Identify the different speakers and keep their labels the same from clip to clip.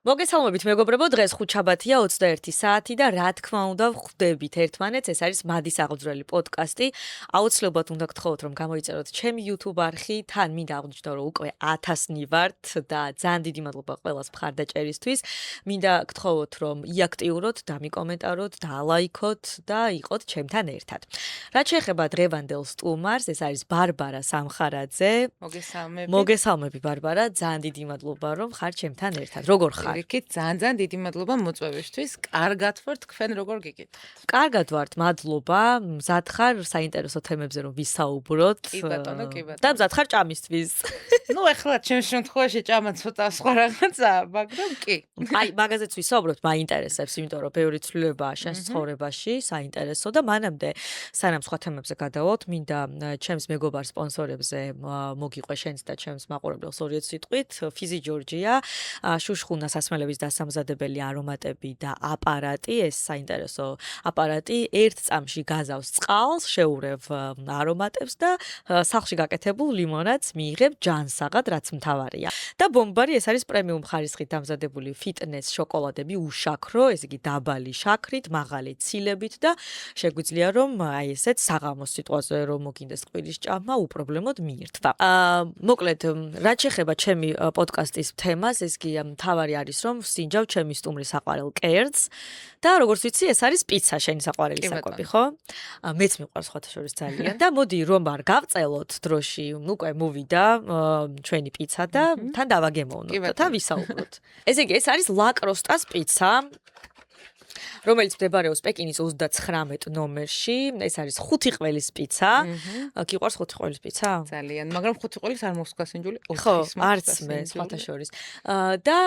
Speaker 1: მოგესალმებით მეგობრებო, დღეს ხუთშაბათია 21 საათი და რა თქმა უნდა ვხვდებით ერთმანეთს, ეს არის მადის აღძვრელი პოდკასტი. აუცილებლად უნდა გთხოვოთ რომ გამოიწეროთ ჩემი YouTube არხი, თან მინდა აღვნიშნო რომ უკვე 1000-ნი ვართ და ძალიან დიდი მადლობა ყველას მხარდაჭერისთვის. მინდა გთხოვოთ რომ იაქტიუროთ, დამიკომენტაროთ, დაალაიქოთ და იყოთ ჩემთან ერთად. რაც შეეხება დღევანდელ სტუმარს, ეს არის ბარბარა სამხარაძე. მოგესალმები ბარბარა, ძალიან დიდი მადლობა რომ ხარ ჩემთან ერთად. როგორ ხარ?
Speaker 2: იქით ძალიან დიდი მადლობა მოწვევისთვის. კარგად ვარ, თქვენ როგორ გიგებთ?
Speaker 1: კარგად ვართ, მადლობა. მზად ხარ საინტერესო თემებზე რომ ვისაუბროთ.
Speaker 2: კი ბატონო, კი ბატონო.
Speaker 1: და მზად ხარ ჭამისთვის.
Speaker 2: ნუ ეხლა ჩემს შემთხვევაში ჭამა ცოტა სხვა რაღაცაა, მაგრამ კი.
Speaker 1: აი, მაგაზეც ვისაუბროთ, მაინტერესებს, იმიტომ რომ ბევრი ცვლილებაა შენს ცხოვრებაში, საინტერესო და მანამდე სანამ სხვა თემებზე გადავალთ, მინდა ჩემს მეგობარ სპონსორებზე მოგიყვე შენს და ჩემს მაყურებელს ორი სიტყვით, ფიზი ჯორჯია, შუშხუნა სასმელების დასამზადებელი არომატები და აპარატი, ეს საინტერესო აპარატი ერთ წამში გაზავს წყალს, შეურევ არომატებს და სახლში გაკეთებულ ლიმონადს მიიღებ ჯანსაღად, რაც მთავარია. და ბომბარი, ეს არის პრემიუმ ხარისხით დამზადებული ფიტნეს შოკოლადები, უშაქრო, ესე იგი დაბალი შაქრით, მაღალი ცილებით და შეგვიძლია რომ აი ესეთ საღამოს სიტყვაზე რომ მოგინდეს ყვირის ჭამა, უპრობლემოდ მიირთვა. მოკლედ, რაც შეეხება ჩემი პოდკასტის თემას, ეს კი მთავარი არის რომ ვსინჯავ ჩემი სტუმრის საყვარელ კერძს და როგორც ვიცი, ეს არის პიცა, შენი საყვარელი საკვები, ხო? მეც მიყვარს სხვათა შორის ძალიან და მოდი რომ არ გავწელოთ დროში, უკვე მოვიდა ჩვენი პიცა და თან დავაგემოვნოთ და თან ვისაუბროთ. ესე იგი, ეს არის ლაკროსტას პიცა, რომელიც მდებარეობს პეკინის 39 ნომერში. ეს არის ხუთი ყველის პიცა. გიყვარს ხუთი ყველის პიცა?
Speaker 2: ძალიან, მაგრამ ხუთი ყველის არ მოხსნა სინჯული,
Speaker 1: ხო, არც მე სხვათა შორის. და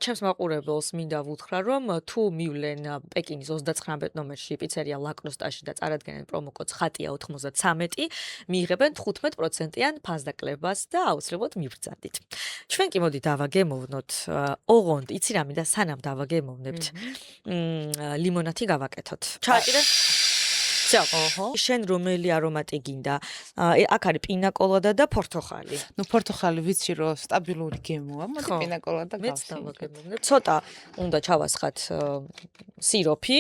Speaker 1: ჩემს მაყურებელს მინდა ვუთხრა, რომ თუ მივლენ პეკინის 39 ნომერში პიცერია ლაკროსტაში და წარადგენენ პრომოკოდს ხატია 93, მიიღებენ 15%-იან ფასდაკლებას და აუცილებლად მიბრძანდით. ჩვენ კი მოდი დავაგემოვნოთ. ოღონდ, იცი რა მინდა სანამ დავაგემოვნებთ. ლიმონათი გავაკეთოთ. ჩააჭირე? всё. შენ რომელი არომატი გინდა? აქ არის პინაკოლადა და პორტოხალი.
Speaker 2: ნუ პორტოხალი ვიცი რომ სტაბილური გემოა, მოდი პინაკოლადა
Speaker 1: გავსინჯოთ. ცოტა უნდა ჩავასხათ სიროფი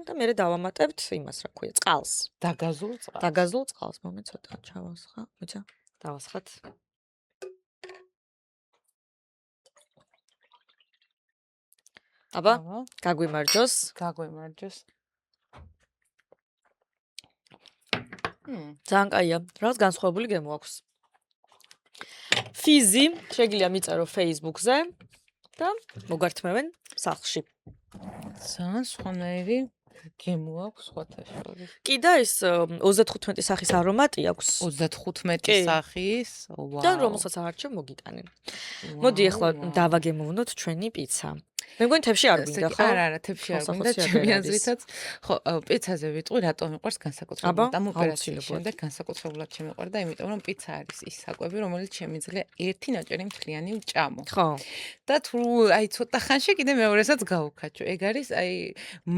Speaker 1: და მე დავამატებთ იმას, რა ქვია, წყალს.
Speaker 2: დაგაზულ წყალს.
Speaker 1: დაგაზულ წყალს, მომე ცოტა ჩავასხა. მოიცა, დავასხათ. აბა, გაგვიმარჯოს.
Speaker 2: გაგვიმარჯოს.
Speaker 1: ძალიან კაია, რაც განსხვავებული გემო აქვს. ფიზი შეგიძლია მიწერო Facebook-ზე და მოგართმევენ სახლში.
Speaker 2: ძალიან სხვანაირი გემო აქვს სხვათა შორის.
Speaker 1: კი და ეს 35 სახის არომატი აქვს.
Speaker 2: 35 სახის, ვაუ.
Speaker 1: და რომელსაც არჩევ მოგიტანენ. მოდი ახლა დავაგემოვნოთ ჩვენი პიცა. მე მგონი თებში არ გვინდა, ხო?
Speaker 2: არა, თებში არ გვინდა, ჩემი აზრითაც. ხო, პიცაზე ვიტყვი, რატომ მიყვარს განსაკუთრებულად. ამ ოპერაციის შემდეგ განსაკუთრებულად შემიყვარდა და იმიტომ რომ პიცა არის ის საკვები, რომელიც შემიძლია ერთი ნაჭერი მთლიანი ვჭამო.
Speaker 1: ხო.
Speaker 2: და თუ აი ცოტა ხანში კიდე მეორესაც გავუქაჩო. ეგ არის აი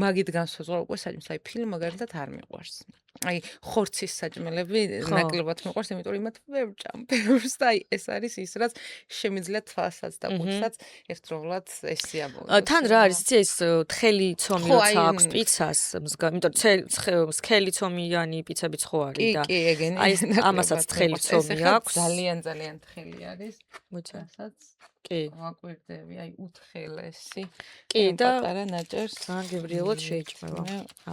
Speaker 2: მაგით განსაზღვრა უკვე საჭმელს, აი ფილმ მაგალითად არ მიყვარს. აი ხორცის საჭმელები ნაკლებად მიყვარს, იმიტომ რომ იმათ ვერ ვჭამ ბევრს და აი ეს არის ის, რაც შემიძლია თვალსაც და ყუთსაც ერთდროულად ესიამოვნოს.
Speaker 1: თან რა არის, იცი ეს თხელი ცომი როცა აქვს პიცას, იმიტომ რომ სქელი ცომიანი პიცებიც ხო არის და
Speaker 2: კი, ეგენი.
Speaker 1: აი ამასაც თხელი ცომი აქვს.
Speaker 2: ძალიან თხელი არის.
Speaker 1: მოიცა.
Speaker 2: რასაც
Speaker 1: კი.
Speaker 2: ვაკვირდები, აი უთხელესი.
Speaker 1: კი და
Speaker 2: პატარა ნაჭერს
Speaker 1: ძალიან გებრიელად შეიჭმება.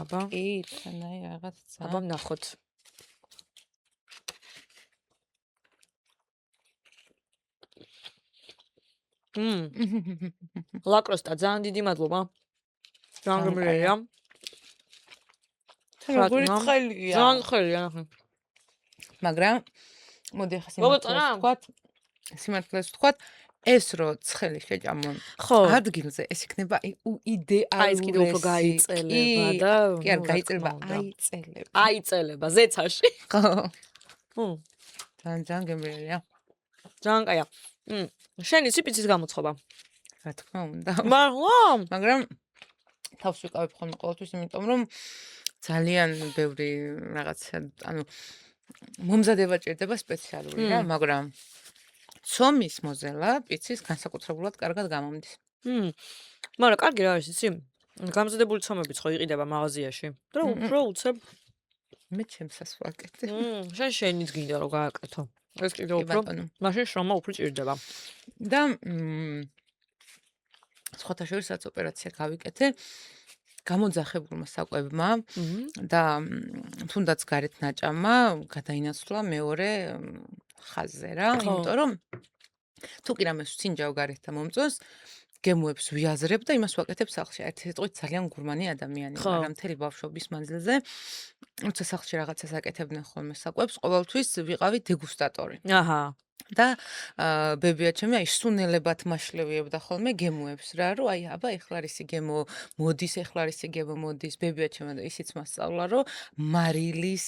Speaker 1: აბა.
Speaker 2: კი, თანაი რაღაც ძალიან.
Speaker 1: აბა ვნახოთ. ლაკროსტა, ძალიან დიდი მადლობა. ძალიან გებრიელია.
Speaker 2: როგორი თხელია.
Speaker 1: ძალიან თხელია.
Speaker 2: მაგრამ მოდი ახლა სიმართლეს ვთქვათ, ეს რო ცხელი შეჭამონ ადგილზე, ეს იქნება იდეალური.
Speaker 1: აი ეს კიდე უფრო გაიწელება და
Speaker 2: კი არ გაიწელება, აიწელება.
Speaker 1: აიწელება ზეცაში. ხო.
Speaker 2: ძალიან გემრიელია.
Speaker 1: ძალიან კაია. შენ იცი პიცის გამოცხობა?
Speaker 2: რა თქმა უნდა. მაგრამ თავს ვიყავებ ხოლმე ყოველთვის, იმიტომ რომ ძალიან ბევრი რაღაცა, ანუ მომზადება ჭირდება სპეციალური რა, მაგრამ ცომის მოზელა პიცის განსაკუთრებულად კარგად გამომდის.
Speaker 1: მაგრამ კარგი რა არის იცი? გამზადებული ცომებიც ხო იყიდება მაღაზიაში. და უფრო უცებ
Speaker 2: მე ჩემსას ვაკეთებ.
Speaker 1: შენ შენიც გინდა რომ გააკეთო. ეს კიდევ
Speaker 2: კი
Speaker 1: უფრო
Speaker 2: ბატონო.
Speaker 1: მაშინ შრომა უფრო ჭირდება.
Speaker 2: და სხვათა შორისაც ოპერაცია გავიკეთე გამოძახებულმა საკვებმა და თუნდაც გარეთ ნაჭამმა გადაინაცვლა მეორე ხაზზე რა, იმიტომ რომ თუ კი რამეს ვცინჯავ გარეთ და მომწონს გემოებს ვიაზრებ და იმას ვაკეთებ სახლში. ერთი სიტყვით ძალიან გურმანი ადამიანი ვარ, მაგრამ მთელი ბავშვობის მანძილზე როცა სახლში რაღაცას აკეთებდნენ ხოლმე საკვებს, ყოველთვის ვიყავი დეგუსტატორი.
Speaker 1: აჰა.
Speaker 2: და ბებია ჩემი აი სუნელებად მაშლევიებდა ხოლმე გემოებს რა, რომ აი აბა ეხლა რისი გემო მოდის, ეხლა რისი გემო მოდის. ბებია ჩემი და ისიც მასწავლა, რომ მარილის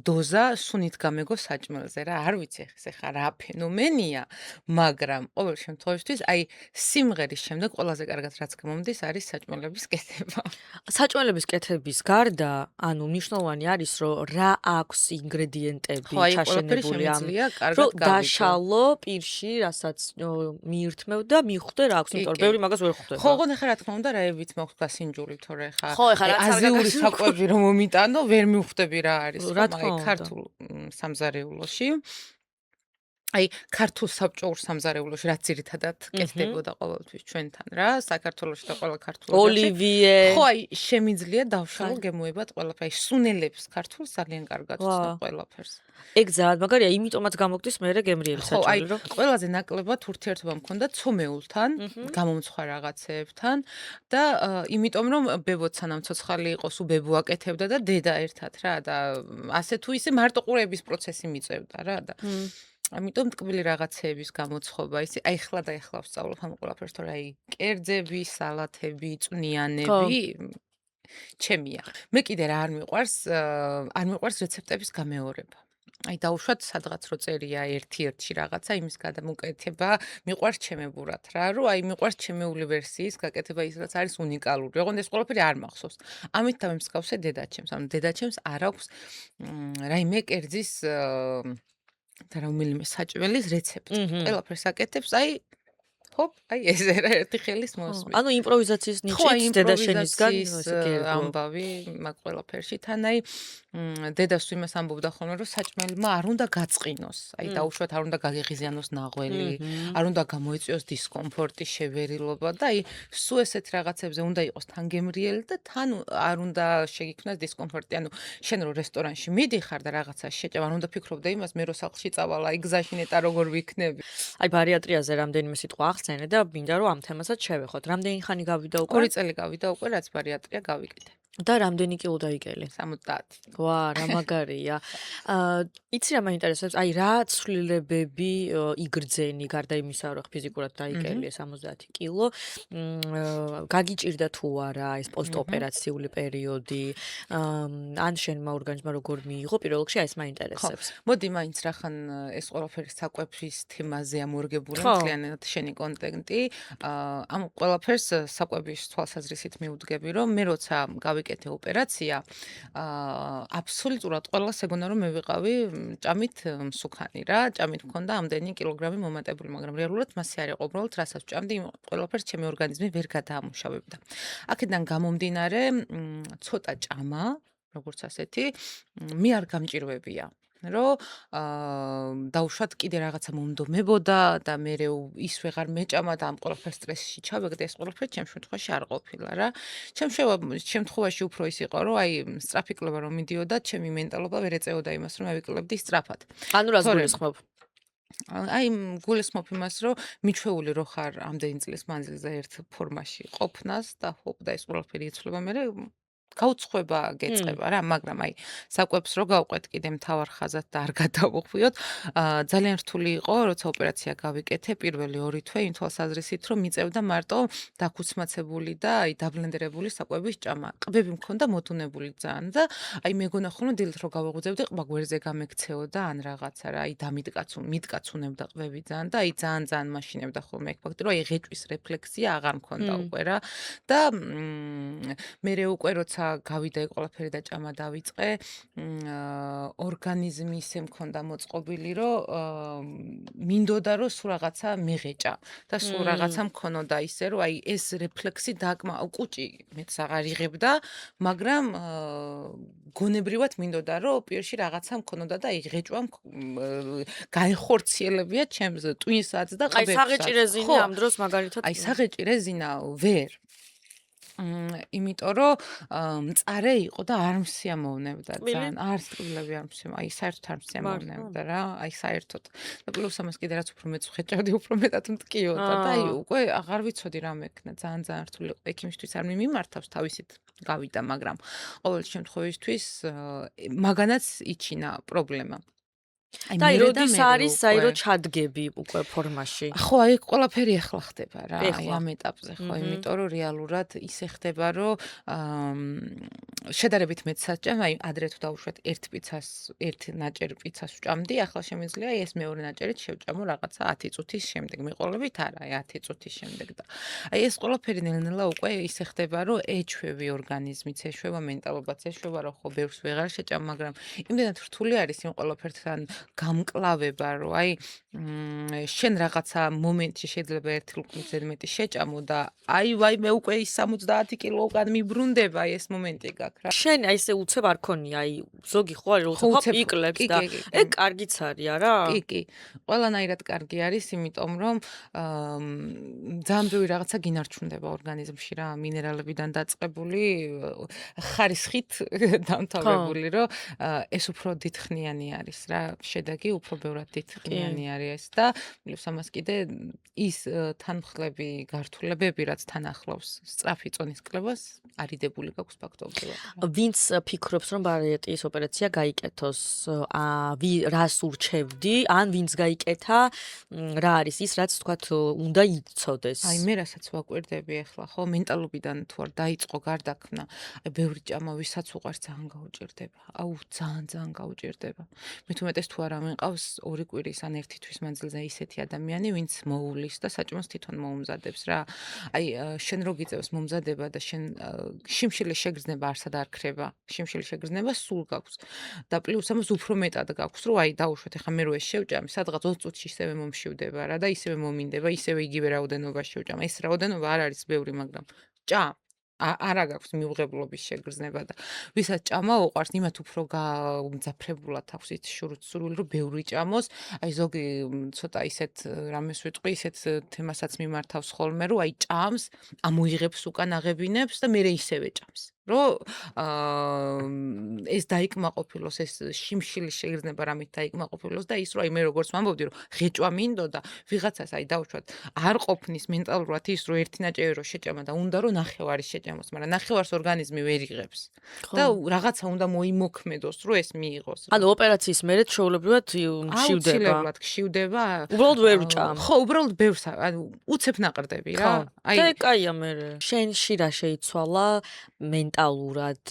Speaker 2: დოზა სუნით გამეგო საჭმელზე რა. არ ვიცი ეხლა რა ფენომენია, მაგრამ ყოველ შემთხვევაში აი სიმღერის შემდეგ ყველაზე კარგად რაც გამომდის არის საჭმელების კეთება.
Speaker 1: საჭმელების კეთების გარდა, ანუ მნიშვნელოვანი არის, რომ რა აქვს ინგრედიენტები ჩაშენებული ამ რომ დაშალო პირში, რასაც მიირთმევ და მიხვდე რა აქვს, იმიტომ რომ ბევრი მაგას ვერ ხვდება.
Speaker 2: ხო, ხო, ხა რა თქმა უნდა, რაებით მაქვს გასინჯული, თორე ხა აზიური საკვები რომ მომიტანო, ვერ მიხვდები რა არის, მაგრამ ქართულ სამზარეულოში აი ქართულ საბჭოურ სამზარეულოში რაც ძირითადად კეთდებოდა ყოველთვის ჩვენთან რა საქართველოში და ყველა ქართულ
Speaker 1: ოლივიე
Speaker 2: ხო აი შემიძლია დავშალო გემოებად ყველაფერი სუნელებს ქართულს ძალიან კარგად ვცნობ ყველაფერს
Speaker 1: ეგ ძალიან მაგარია იმიტომაც გამოგდის მერე გემრიელი საჭმელი
Speaker 2: რომ ყველაზე ნაკლებად ურთიერთობა მქონდა ცომეულთან გამომცხვა რაღაცეებთან და იმიტომ რომ ბებოც სანამ ცოცხალი იყოს უბებო აკეთებდა და დედა ერთად რა და ასე თუ ისე მარტო ყურების პროცესი მიწევდა რა და ამიტომ ტკბილი რაღაცეების გამოცხობა ისე აი ხლა და ეხლა ვსწავლობ ამ ყველაფერს თორე აი კერძები, სალათები, წვნიანები ჩემია. მე კიდე რა არ მიყვარს რეცეპტების გამეორება. აი დაუშვათ სადღაც რო წერია ერთ-ერთში რაღაცა იმის გადამოკეთება მიყვარს ჩემებურად რა რომ აი მიყვარს ჩემეული ვერსიის გაკეთება ის რაც არის უნიკალური. ოღონდ ეს ყველაფერი არ მახსოვს. ამით დამემსგავსე დედაჩემს. ანუ დედაჩემს არ აქვს რაიმე კერძის და რომელიმე საჭმელის რეცეპტი. ყველაფერს აკეთებს, აი ჰოპ, აი ესე რა ერთი ხელის მოსმის.
Speaker 1: ანუ იმპროვიზაციის ნიჭით დედაშენისგან
Speaker 2: ამბავი მაგ ყველაფერში თან აი დედას თუ იმას ამბობდა ხოლმე რომ საჭმელმა არ უნდა გაწყინოს. აი დაუშვათ არ უნდა გაგეღიზიანოს ნაღველი, არ უნდა გამოიწვიოს დისკომფორტი, შევერილობა და აი სულ ესეთ რაღაცებზე უნდა იყოს თან გემრიელი და თან არ უნდა შეგიქმნას დისკომფორტი. ანუ შენ რო რესტორანში მიდიხარ და რაღაცა შეჭამ, არ უნდა ფიქრობდე იმას, მე რო სახლში წავალ, აი გზაში ნეტა როგორ ვიქნები.
Speaker 1: აი ბარიატრიაზე რამდენიმე სიტყვა ახსენე და მინდა რომ ამ თემასაც შევეხოთ. რამდენი ხანი გავიდა უკვე?
Speaker 2: 2 წელი გავიდა უკვე, რაც ბარიატრია გავიკეთე.
Speaker 1: და რამდენი კილო დაიკელე?
Speaker 2: 70.
Speaker 1: ვა, რა მაგარია. იცი რა მაინტერესებს? აი რა ცვლილებები იგრძენი გარდა იმისა, რომ ფიზიკურად დაიკელე 70 კილო. გაგიჭირდა თუ არა ეს პოსტოპერაციული პერიოდი? ან შენმა ორგანიზმმა როგორ მიიღო? პირველ რიგში ეს მაინტერესებს.
Speaker 2: მოდი მაინც რახან ეს ყველაფერი საკვების თემაზე ამორგებული მთლიანად შენი კონტენტი. ამ ყველაფერს საკვების თვალსაზრისით მივუდგები, რომ მე როცა გავიკეთე ოპერაცია, აბსოლუტურად ყველას ეგონა რომ მე ვიყავი ჭამით მსუქანი რა, ჭამით მქონდა ამდენი კილოგრამი მომატებული, მაგრამ რეალურად მასე არ იყო, უბრალოდ რასაც ვჭამდი, ყველაფერს ჩემი ორგანიზმი ვერ გადაამუშავებდა. აქედან გამომდინარე, ცოტა ჭამა, როგორც ასეთი, მე არ გამჭირვებია. რომ დაუშვათ კიდე რაღაცა მომდომებოდა და მე ის ვეღარ მეჭამა და ამ ყველაფერს სტრესში ჩავეგდე ეს ყველაფერი ჩემ შემთხვევაში არ ყოფილა რა. ჩემ შემთხვევაში უფრო ის იყო რომ აი სწრაფი კლება რომ მიდიოდა, ჩემი მენტალობა ვერ ეწეოდა იმას რომ ავიკლებდი სწრაფად.
Speaker 1: ანუ რას გულისხმობ?
Speaker 2: აი გულისხმობ იმას რომ მიჩვეული რო ხარ ამდენი წლის მანძილზე ერთ ფორმაში ყოფნას და ჰოპ და ეს ყველაფერი იცვლება მე გაუცხება გეწება რა, მაგრამ აი საკვებს რო გავყვეთ კიდე მთავარ ხაზად და არ გადავუხვიოთ, ძალიან რთული იყო, როცა ოპერაცია გავიკეთე პირველი 2 თვე იმ თვალსაზრისით, რომ მიწევდა მარტო დაქუცმაცებული და აი დაბლენდერებული საკვების ჭამა. ყბები მქონდა მოდუნებული ძალიან და აი მეგონა ხოლმე დილით რო გავეღვიძებდი, ყბა გვერდზე გამექცეოდა ან რაღაცა რა, აი მიტკაცუნებდა ყბები ძალიან და აი ძალიან მაშინებდა ხოლმე ეგ ფაქტი, რომ აი ღეჭვის რეფლექსია აღარ მქონდა უკვე რა და მერე უკვე როცა გავიდა ეგ ყველაფერი და ჭამა დავიწყე, ორგანიზმი ისე მქონდა მოწყობილი, რომ მინდოდა რომ სულ რაღაცა მიღეჭა და სულ რაღაცა მქონოდა ისე, რომ აი ეს რეფლექსი კუჭი მეც აღარ იღებდა, მაგრამ გონებრივად მინდოდა რომ პირში რაღაცა მქონოდა და იღეჭვა გაეხორციელებია ჩემს ტვინსაც და
Speaker 1: აი
Speaker 2: ყბებსაც.
Speaker 1: საღეჭი რეზინი ამ დროს მაგალითად
Speaker 2: აი საღეჭი რეზინა ვერ იმიტომ რომ მწარე იყო და არ მსიამოვნებდა ძალიან. არც ტკბილები არ აი საერთოდ არ მსიამოვნებდა რა. აი საერთოდ. და პლუს ამას კიდე რაც უფრო მეც ვხეჭავდი, უფრო მეტად მტკიოდა და აი უკვე აღარ ვიცოდი რა მექნა. ძალიან რთული იყო. ექიმისთვის არ მიმართავს თავისით გავიდა, მაგრამ ყოველ შემთხვევისთვის მაგანაც იჩინა პრობლემა.
Speaker 1: და აი როდის არის აი რომ ჩადგები უკვე ფორმაში?
Speaker 2: ხო, აი ყველაფერი ახლა ხდება რა, აი ამ ეტაპზე ხო, იმიტომ რომ რეალურად ისე ხდება, რომ შედარებით მეც საჭამ, აი ადრე თუ დავუშვათ ერთ პიცას, ერთ ნაჭერ პიცას ვჭამდი, ახლა შემიძლია აი ეს მეორე ნაჭერით შევჭამო რაღაცა 10 წუთის შემდეგ. მიყოლებით არა, აი 10 წუთის შემდეგ და აი ეს ყველაფერი ნელ-ნელა უკვე ისე ხდება, რომ ეჩვევი ორგანიზმიც, ეჩვევა მენტალობაც, ეჩვევა რომ ხო ბევრს ვეღარ შეჭამ, მაგრამ იმდენად რთული არის იმ ყველაფერთან გამკლავება, რომ აი შენ რაღაცა მომენტში შეიძლება ერთი ლუკნით ზედმეტი შეჭამო და აი ვაი მე უკვე ის 70 კილოგან მიბრუნდება ეს მომენტი გაქვს რა.
Speaker 1: შენ აი ესე უცებ არ ქონია, აი ზოგი ხო არის რომ ხო პიკლებს და ეგ კარგიც არის არა?
Speaker 2: კი. ყველანაირად კარგი არის, იმიტომ რომ ძალიან ბევრი რაღაცა გინარჩუნდება ორგანიზმში რა, მინერალებიდან დაწყებული, ხარისხით დამთავრებული, რომ ეს უფრო დიდხნიანი არის რა. შედეგი უფრო ბევრად დიდხნიანი არის და პლუს ამას კიდე ის თანმხლები, გართულებები, რაც თან ახლავს სწრაფი წონის კლებას, არიდებული გაქვს ფაქტობრივად.
Speaker 1: ვინც ფიქრობს, რომ ბარიატიის ოპერაცია გაიკეთოს, რას ურჩევდი, ან ვინც გაიკეთა, რა არის ის, რაც თქვათ უნდა იცოდეს?
Speaker 2: აი მე რასაც ვაკვირდები ახლა, ხო, მენტალობიდან თუ არ დაიწყო გარდაქმნა, აი ბევრი ჭამა, ვისაც უყვარს ძალიან გაუჭირდება. აუ ძალიან გაუჭირდება. მე თუმეტეს თუ არ ამენყავს ორი კვირის ან ერთი თვის მანძილზე ისეთი ადამიანი, ვინც მოუვლის და საჭმელს თვითონ მოუმზადებს რა. აი შენ რო გიწევს მომზადება და შენ შიმშილის შეგრძნება არსად არ ქრება. შიმშილის შეგრძნება სულ გაქვს. და პლუს ამას უფრო მეტად გაქვს, რომ აი დაუშვათ ახლა მე რო ეს შევჭამ, სადღაც 20 წუთში ისევე მომშივდება რა და ისევე მომინდება, ისევე იგივე რაოდენობაში შევჭამ. ეს რაოდენობა არ არის ბევრი, მაგრამ ჭამ არა გაქვს მიუღებლობის შეგრძნება და ვისაც ჭამა უყვარს, იმათ უფრო გამძაფრებულად აქვს ის სურვილი, რომ ბევრი ჭამოს. აი ზოგი ცოტა ისეთ რამეს ვიტყვი, ისეთ თემასაც მიმართავს ხოლმე, რომ აი ჭამს, ამოიღებს უკან აღებინებს და მერე ისევე ჭამს. რომ ეს დაიკმაყოფილოს, ეს შიმშილის შეგრძნება რამით დაიკმაყოფილოს და ის რომ აი მე როგორც ვამბობდი, რომ ღეჭვა მინდოდა, ვიღაცას აი დავუშვათ, არ ყოფნის მენტალურად ის რომ ერთი ნაჭერი რომ შეჭამა და უნდა რომ ნახევარი შეჭამოს, მაგრამ ნახევარს ორგანიზმი ვერ იღებს. და რაღაცა უნდა მოიმოქმედოს, რომ ეს მიიღოს.
Speaker 1: ანუ ოპერაციის მერე ჩვეულებრივად მშივდება.
Speaker 2: აუცილებლად გშივდება.
Speaker 1: უბრალოდ ვერ ვჭამ.
Speaker 2: ხო, უბრალოდ ბევრს, ანუ უცებ ნაყრდები რა.
Speaker 1: აი და კაია მერე. შენში რა შეიცვალა მენტალურად,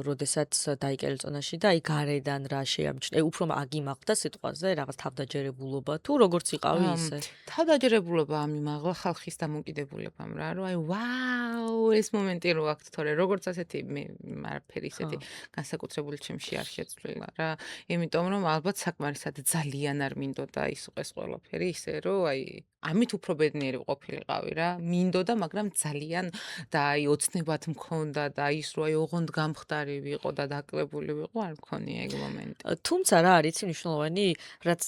Speaker 1: როდესაც დაიკელე წონაში და აი გარედან რა შეამჩნია? უფრო აგიმაღდა სიტყვაზე რაღაც თავდაჯერებულობა თუ როგორც იყავი ისე?
Speaker 2: თავდაჯერებულობა ამიმაღლა ხალხის დამოკიდებულებამ რა, რომ აი ვაუ, ეს მომენტი რო აქვთ თორე როგორც ასეთი მე არაფერი ისეთი განსაკუთრებული ჩემში არ შეცვლილა რა. იმიტომ რომ ალბათ საკმარისად ძალიან არ მინდოდა ის უყეს ყველაფერი ისე რომ აი ამით უფრო ბედნიერი ყოფილიყავი რა. მინდოდა, მაგრამ ძალიან და აი ოცნებად მქონდა და ის რომ აი ოღონდ გამხდარი ვიყო და დაკლებული ვიყო, არ მქონია ეგ მომენტი.
Speaker 1: თუმცა რა არის მნიშვნელოვანი, რაც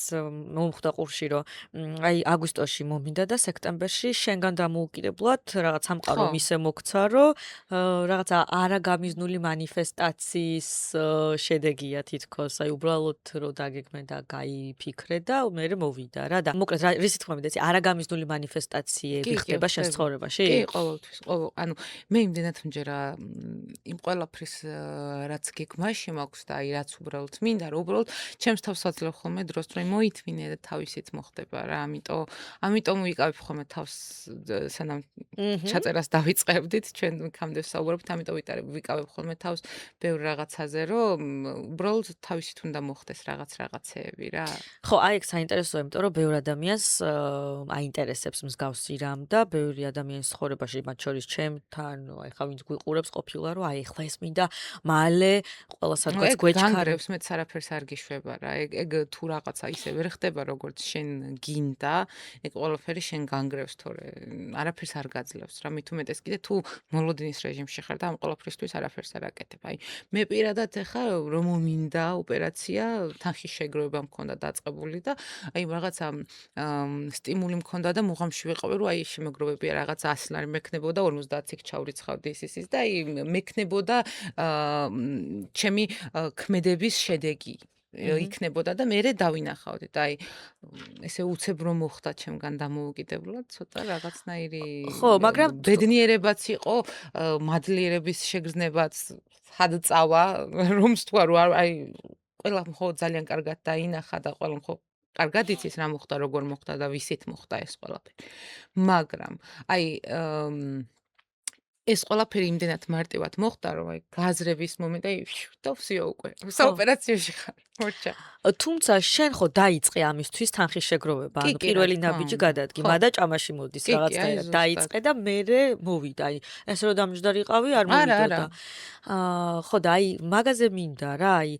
Speaker 1: მომხვდა ყურში, რომ აი აგვისტოში მომინდა და სექტემბერში შენგან დამოუკიდებლად რაღაც სამყარო ისე მოგცა, რომ რაღაცა არაგამიზნული მანიფესტაციის შედეგია თითქოს, აი უბრალოდ რომ დაგეგმე და გაიფიქრე და მე მოვიდა რა და მოკლედ რისი თქმა მინდა, არაგამიზნული მანიფესტაციები ხდება შენ ცხოვრებაში?
Speaker 2: კი, ყოველთვის, ანუ მე იმდენად მჯერა იმ ყველაფრის რაც გეგმაში მაქვს და აი რაც უბრალოდ მინდა, რომ უბრალოდ ჩემს თავს ვაძლევ ხოლმე დროს, რომ მოითმინე და თავისით მოხდება რა. ამიტომ ვიკავებ ხოლმე თავს სანამ ჩაწერას დავიწყებდით, ჩვენ იქამდე ვსაუბრობთ, ამიტომ ვიკავებ ხოლმე თავს ბევრ რაღაცაზე, რომ უბრალოდ თავისით უნდა მოხდეს რაღაცეები რა.
Speaker 1: ხო, აი ეგ საინტერესოა, იმიტომ რომ ბევრ ადამიანს აინტერესებს მსგავსი რამ და ბევრი ადამიანის ცხოვრებაში, მათ შორის ჩემთან, ეხლა ვინც გვიყურებს ყოფილა, რომ აი ეხლა ეს მინდა მალე ყველა სადღაც
Speaker 2: ეგ
Speaker 1: გვეჩქარე.
Speaker 2: განგრევს მეც არაფერს არ გიშვება რა. ეგ თუ რაღაცა ისე ვერ ხდება როგორც შენ გინდა, ეგ ყველაფერი შენ განგრევს, თორე არაფერს არ გაძლევს რა. მით უმეტეს კიდე თუ მოლოდინის რეჟიმში ხარ და ამ ყველაფრისთვის არაფერს არ აკეთებ. აი მე პირადად ეხა რომ მინდა ოპერაცია, თანხის შეგროვება მქონდა დაწყებული და აი რაღაცა სტიმული მქონდა და მუღამში ვიყავი, რომ აი შემოგროვებია რაღაც 100 ლარი მექნებოდა 50-ი ჩავრიცხავდი ის და აი მექნებოდა ჩემი ქმედების შედეგი იქნებოდა და მე დავინახავდი და აი ესე უცებ რომ მოხდა ჩემგან დამოუკიდებლად ცოტა რაღაცნაირი
Speaker 1: ხო, მაგრამ
Speaker 2: ბედნიერებაც იყო მადლიერების შეგრძნებაც ხად წავა რომ თქვა რომ აი ყველა ხო ძალიან კარგად დაინახა და ყველა ხო კარგად იცის რა მოხდა როგორ მოხდა და ვისით მოხდა ეს ყველაფერი მაგრამ აი ეს ყველაფერი იმდენად მარტივად მოხდა, რომ აი გაზრების მომენტი და ვსიო უკვე. საოპერაციაში ხარ. მორჩა.
Speaker 1: თუმცა შენ ხო დაიწყე ამისთვის თანხის შეგროვება, ანუ პირველი ნაბიჯი გადადგი, მადა ჭამაში მოდის რაღაცნაირად დაიწყე და მერე მოვიდა. აი ეს რო დამჯდარიყავი არ მოვიდოდა. ხო და აი მაგაზე მინდა რა, აი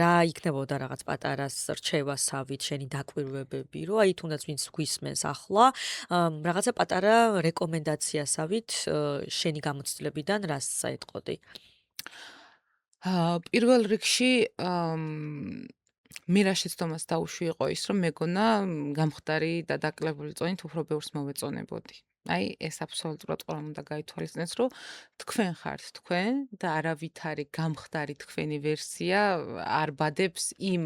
Speaker 1: რა იქნებოდა რაღაც პატარას რჩევასავით შენი დაკვირვებები, რომ აი თუნდაც ვინც გვისმენს ახლა, რაღაცა პატარა რეკომენდაციასავით შენი გამოცდილებიდან რას საიტყოდი?
Speaker 2: პირველ რიგში მე რა შეცდომას დაუშვი იყო ის, რომ მეგონა გამხდარი და დაკლებული წონით უფრო ბევრს მოვეწონებოდი. აი ეს აბსოლუტურად ყველამ უნდა გაითვალისწინოს, რომ თქვენ ხართ თქვენ და არავითარი გამხდარი თქვენი ვერსია არ ბადებს იმ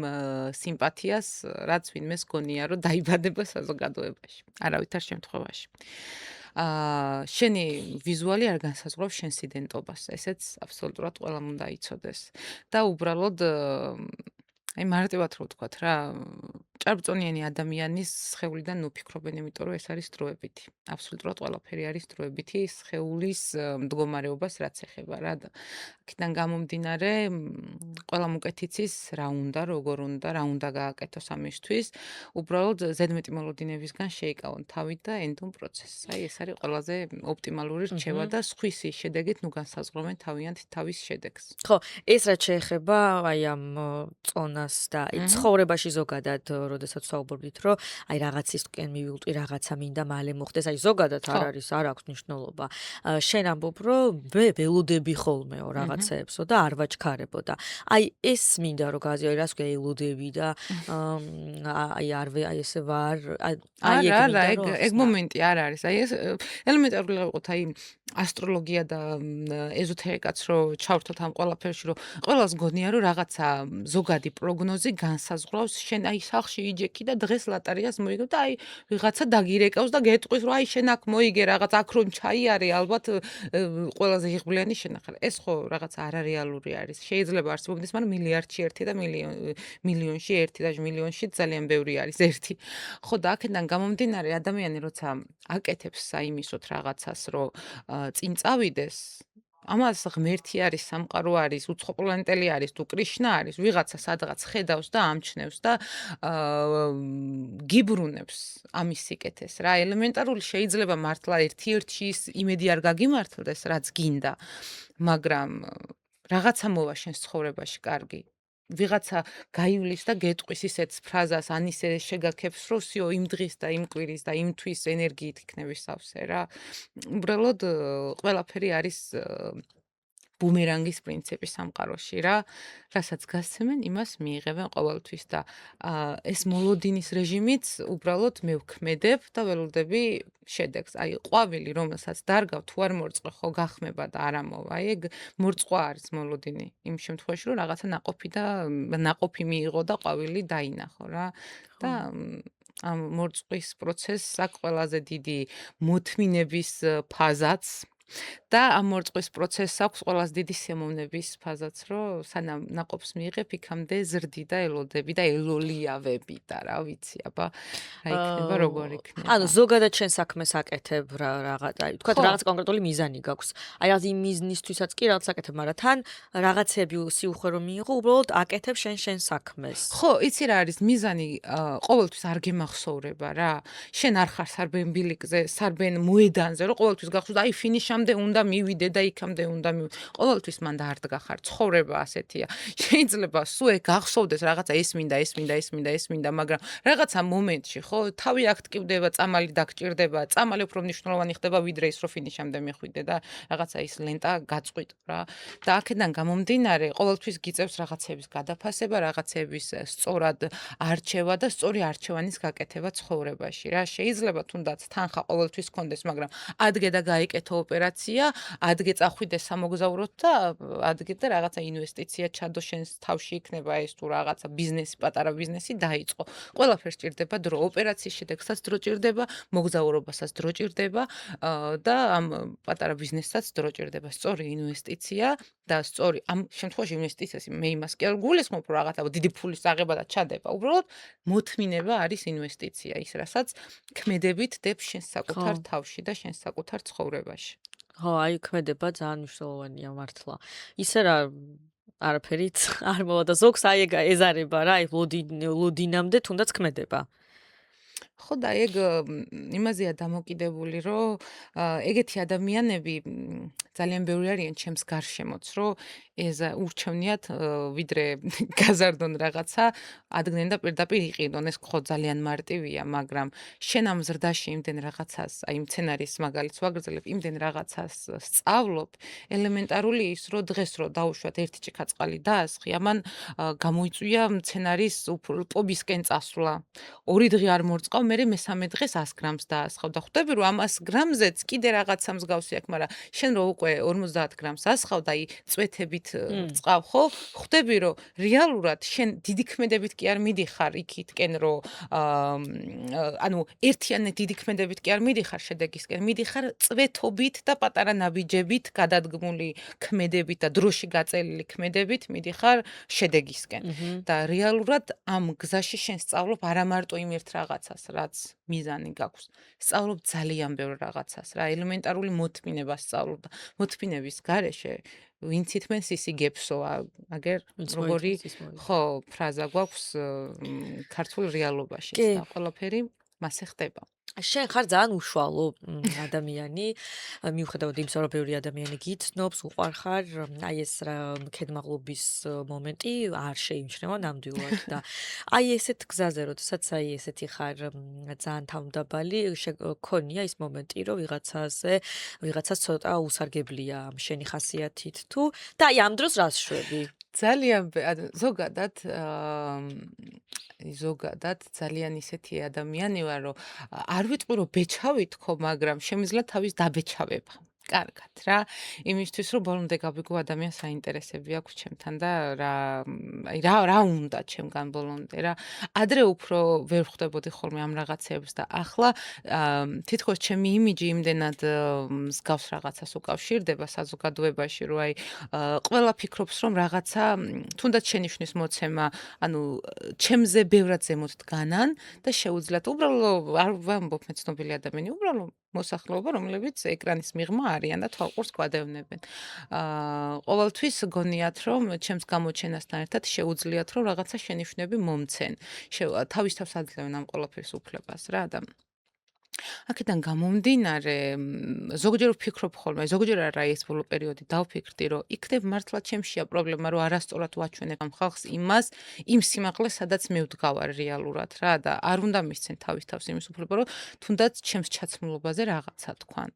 Speaker 2: სიმპათიას, რაც ვინმეს გონია, რომ დაიბადება საზოგადოებაში. არავითარ შემთხვევაში. შენი ვიზუალი არ განსაზღვრავს შენს იდენტობას. ესეც აბსოლუტურად ყველამ უნდა იცოდეს. და უბრალოდ აი მარტივად რო ვთქვათ რა, ჭარბწონიანი ადამიანის სხეულიდან უფიქრობენ, იმიტომ რომ ეს არის დროებითი. აბსოლუტურად ყველაფერი არის დროებითი სხეულის მდგომარეობას რაც ეხება რა და აქედან გამომდინარე ყველა უკეთიცის რა უნდა, როგორ უნდა, რა უნდა გააკეთოს ამისთვის. უბრალოდ ზედმეტი მოლოდინებისგან შეიკავონ თავი და ენდონ პროცესს. აი ეს არის ყველაზე ოპტიმალური რჩევა და სხვისი შედეგით ნუ განსაზღვრავენ თავიანთ თავის შედეგს.
Speaker 1: ხო, ეს რაც შეეხება აი ამ წონას და აი ცხოვრებაში ზოგადად, როდესაც ვსაუბრობდით, რომ აი რაღაცისკენ მივივლტი, რაღაცა მინდა მალე მოხდეს, აი ზოგადად არ აქვს მნიშვნელობა. შენ ამბობ, რომ ველოდები ხოლმეო რაღაცეებსო და არ ვაჩქარებო და აი ეს მინდა რომ გააზიო, რას ვქე ელოდები და აი აი ესე ვარ, აი
Speaker 2: ეგ მომენტი არ არის. აი ეს ელემენტარული ვიყოთ, აი ასტროლოგია და ეზოთერიკაც რო ჩავრთოთ ამ ყველაფერში, რომ ყველას გონია რომ რაღაცა ზოგადი პროგნოზი განსაზღვრავს შენ აი სახლში იჯექი და დღეს ლატარიას მოიგებ და აი ვიღაცა დაგირეკავს და გეტყვის რომ აი შენ აქ მოიგე რაღაც აქ რომ ჩაიარე ალბათ ყველაზე იღბლიანი შენახარ. ეს ხო რაღაცა არარეალური არის. შეიძლება არსებობდეს, მაგრამ მილიარდში ერთი და მილიონში ერთი და მილიონში ძალიან ბევრი არის ერთი. ხო და აქედან გამომდინარე ადამიანი როცა აკეთებს საიმისოთ რაღაცას, რომ წინ წავიდეს, ამას ღმერთი არის, სამყარო არის, უცხო პლანეტელი არის, თუ კრიშნა არის, ვიღაცა სადღაც ხედავს და ამჩნევს და გიბრუნებს ამის სიკეთეს რა. ელემენტარული შეიძლება მართლა ერთ-ერთი ის იმედი არ გაგიმართლდეს, რაც გინდა, მაგრამ რაღაცა მოვა შენს ცხოვრებაში კარგი. ვიღაცა გაივლის და გეტყვის ისეთ ფრაზას, ან ისე შეგაქებს, რომ სიო იმ დღის და იმ კვირის და იმ თვის ენერგიით იქნები სავსე რა. უბრალოდ ყველაფერი არის ბუმერანგის პრინციპი სამყაროში რა. რასაც გასცემენ, იმას მიიღებენ ყოველთვის და ეს მოლოდინის რეჟიმიც უბრალოდ მე ვქმედებ და ველოდები შედეგს. აი ყვავილი, რომელსაც დარგავ, თუ არ მორწყე, ხო გახმება და არ ამოვა. აი ეგ მორწყვა არის მოლოდინი. იმ შემთხვევაში, რომ რაღაცა ნაყოფი მიიღო და ყვავილი დაინახო რა. და ამ მორწყვის პროცესს აქვს ყველაზე დიდი მოთმინების ფაზაც და ამ მორწყვის პროცესს აქვს ყველაზე დიდი სიამოვნების ფაზაც, რომ სანამ ნაყოფს მიიღებ, იქამდე ზრდი და ელოდები და ელოლიავები და რა ვიცი, აბა რა იქნება, როგორ
Speaker 1: ანუ
Speaker 2: იქნება.
Speaker 1: ზოგადად შენ საქმეს აკეთებ რაღაც, აი თქვა
Speaker 2: ხო,
Speaker 1: რაღაც კონკრეტული მიზანი გაქვს. აი რაღაც იმ მიზნისთვისაც კი რაღაც აკეთებ, მაგრამ თან რაღაცები სიუხვე რომ მიიღო, უბრალოდ აკეთებ შენ საქმეს.
Speaker 2: ხო, იცი რა არის მიზანი, ყოველთვის არ გემახსოვრება რა. შენ არ ხარ სარბენ ბილიკზე, სარბენ მოედანზე, რომ ყოველთვის გახსოვს, აი ფინიშამდე უნდა მივიდე და იქამდე უნდა ყოველთვის მან და არ დგახარ. ცხოვრება ასეთია. შეიძლება სულ გახსოვდეს რაღაცა ეს მინდა, მაგრამ რაღაცა მომენტში, ხო, თავი აქ ტკივდება, წამალი დაგჭირდება, წამალი უფრო მნიშვნელოვანი ხდება, ვიდრე ის რომ ფინიშამდე მიხვიდე და რაღაცა ის ლენტა გაწყვიტ რა. და აქედან გამომდინარე, ყოველთვის გიწევს რაღაცების გადაფასება, რაღაცების სწორად არჩევა და სწორი არჩევანის გაკეთება ცხოვრებაში რა. შეიძლება თუნდაც თანხა ყოველთვის გქონდეს, მაგრამ ადგე და გაიკეთო ოპერაცია, ადგე წახვიდე სამოგზაუროდ და ადგე და რაღაცა ინვესტიცია ჩადო შენს თავში იქნება ეს თუ რაღაცა ბიზნესი, პატარა ბიზნესი დაიწყო. ყველაფერს ჭირდება დრო, ოპერაციის შედეგსაც დრო ჭირდება, მოგზაურობასაც დრო ჭირდება და ამ პატარა ბიზნესსაც დრო ჭირდება. სწორი ინვესტიცია და სწორი ამ შემთხვევაში ინვესტიციას მე იმას კი არ გულისხმობ, რომ რაღაცა დიდი ფულის აღება და ჩადება. უბრალოდ მოთმინება არის ინვესტიცია, ის რასაც ქმედებით დებ შენს საკუთარ
Speaker 1: ხო.
Speaker 2: თავში და შენს საკუთარ ცხოვრებაში.
Speaker 1: ხო, აი ქმედება ძალიან მნიშვნელოვანია მართლა. ისე რა არაფერით არ მოვა და ზოგს აი ეგ ეზარება რა, აი ლოდინამდე თუნდაც ქმედება.
Speaker 2: ხო და ეგ იმაზეა დამოკიდებული, რომ ეგეთი ადამიანები ძალიან ბევრი არიან ჩემს გარშემოც, რომ ეს ურჩევნიათ ვიდრე გაზარდონ რაღაცა, ადგენენ და პირდაპირ იყიდონ. ეს ხო ძალიან მარტივია, მაგრამ შენ ამ ზრდაში იმდენ რაღაცას, აი მცენარის მაგალითს ვაგრძელებ, იმდენ რაღაცას სწავლობ, ელემენტარული ის, რომ დღეს რო დაუშვათ ერთი ჭიქა წყალი დაასხი, ამან გამოიწვია მცენარის პობისკენ წასვლა. ორი დღე არ მორწყავ, მე მესამე დღეს 100 გრამს დაასხავ და ხვდები რომ ამ 100 გრამზეც კიდე რაღაცა მსგავსი აქვს, მაგრამ შენ რო უკვე 50 გრამს ასხავ და აი წვეთებით წყავ, ხო? ხვდები რომ რეალურად შენ დიდი ქმედებით კი არ მიდიხარ იქითკენ, რომ ანუ ერთიანად დიდი ქმედებით კი არ მიდიხარ შედეგისკენ, მიდიხარ წვეთობით და პატარა ნაბიჯებით გადადგმული ქმედებით და დროში გაწელილი ქმედებით მიდიხარ შედეგისკენ. და რეალურად ამ გზაში შენ სწავლობ არა მარტო იმ ერთ რაღაცას, რაც მიზანი გაქვს. სწავლობ ძალიან ბევრ რაღაცას რა, ელემენტარული მოთმინებას სწავლობ და მოთმინების გარეშე ვინც ითმენს ისი გეფსოა, აგერ როგორი ხო ფრაზა გვაქვს ქართულ რეალობაში
Speaker 1: კი.
Speaker 2: და ყველაფერი მასე ხდება.
Speaker 1: შენ ხარ ძალიან უშუალო ადამიანი, მიუხედავად იმისა, რომ ბევრი ადამიანი გიცნობს, უყვარხარ, აი ეს რა ქედმაღლობის მომენტი არ შეიმჩნევა ნამდვილად და აი ესეთ გზაზე, როდესაც აი ესეთი ხარ ძალიან თავმდაბალი, გქონია ის მომენტი, რომ ვიღაცას ცოტა უსარგებლია ამ შენი ხასიათით თუ და აი ამ დროს რას შვები?
Speaker 2: ძალიან ზოგადად ძალიან ისეთი ადამიანი ვარ, რომ არ ვიტყვი რომ ბეჩავი თქო, მაგრამ შემიძლია თავის დაბეჩავება. კარგად რა, იმისთვის რომ ბოლომდე გავიგო ადამიანს საინტერესები აქვს ჩემთან და რა უნდა ჩემგან ბოლომდე რა. ადრე უფრო ვერ ხვდებოდი ხოლმე ამ რაღაცებს და ახლა თითქოს ჩემი იმიჯი იმდენად მსგავს რაღაცას უკავშირდება საზოგადოებაში, რომ აი ყველა ფიქრობს რომ რაღაცა თუნდაც შენიშვნის მოცემა, ანუ ჩემზე ბევრად ზემოთ დგანან და შეუძლიათ უბრალოდ არ ვამბობ მე ცნობილი ადამიანი, უბრალოდ მოსახლეობა, რომლებიც ეკრანის მიღმა არიან და თვალყურს გვადევნებენ. ყოველთვის გონიათ, რომ ჩემს გამოჩენასთან ერთად შეუძლიათ, რომ რაღაცა შენიშვნები მომცენ. თავის თავს აძლევენ ამ ყველაფერს უფლებას რა და აქედან გამომდინარე, ზოგჯერ ვფიქრობ ხოლმე, ზოგჯერ არა ეს ბოლო პერიოდი დავფიქრდი, რომ იქნებ მართლა ჩემშია პრობლემა, რომ არასწორად ვაჩვენებ ამ ხალხს იმას, იმ სიმაღლეს, სადაც მე ვდგავარ რეალურად რა და არ უნდა მისცენ თავის თავს იმის უფლება, რომ თუნდაც ჩემს ჩაცმულობაზე რაღაცა თქვან.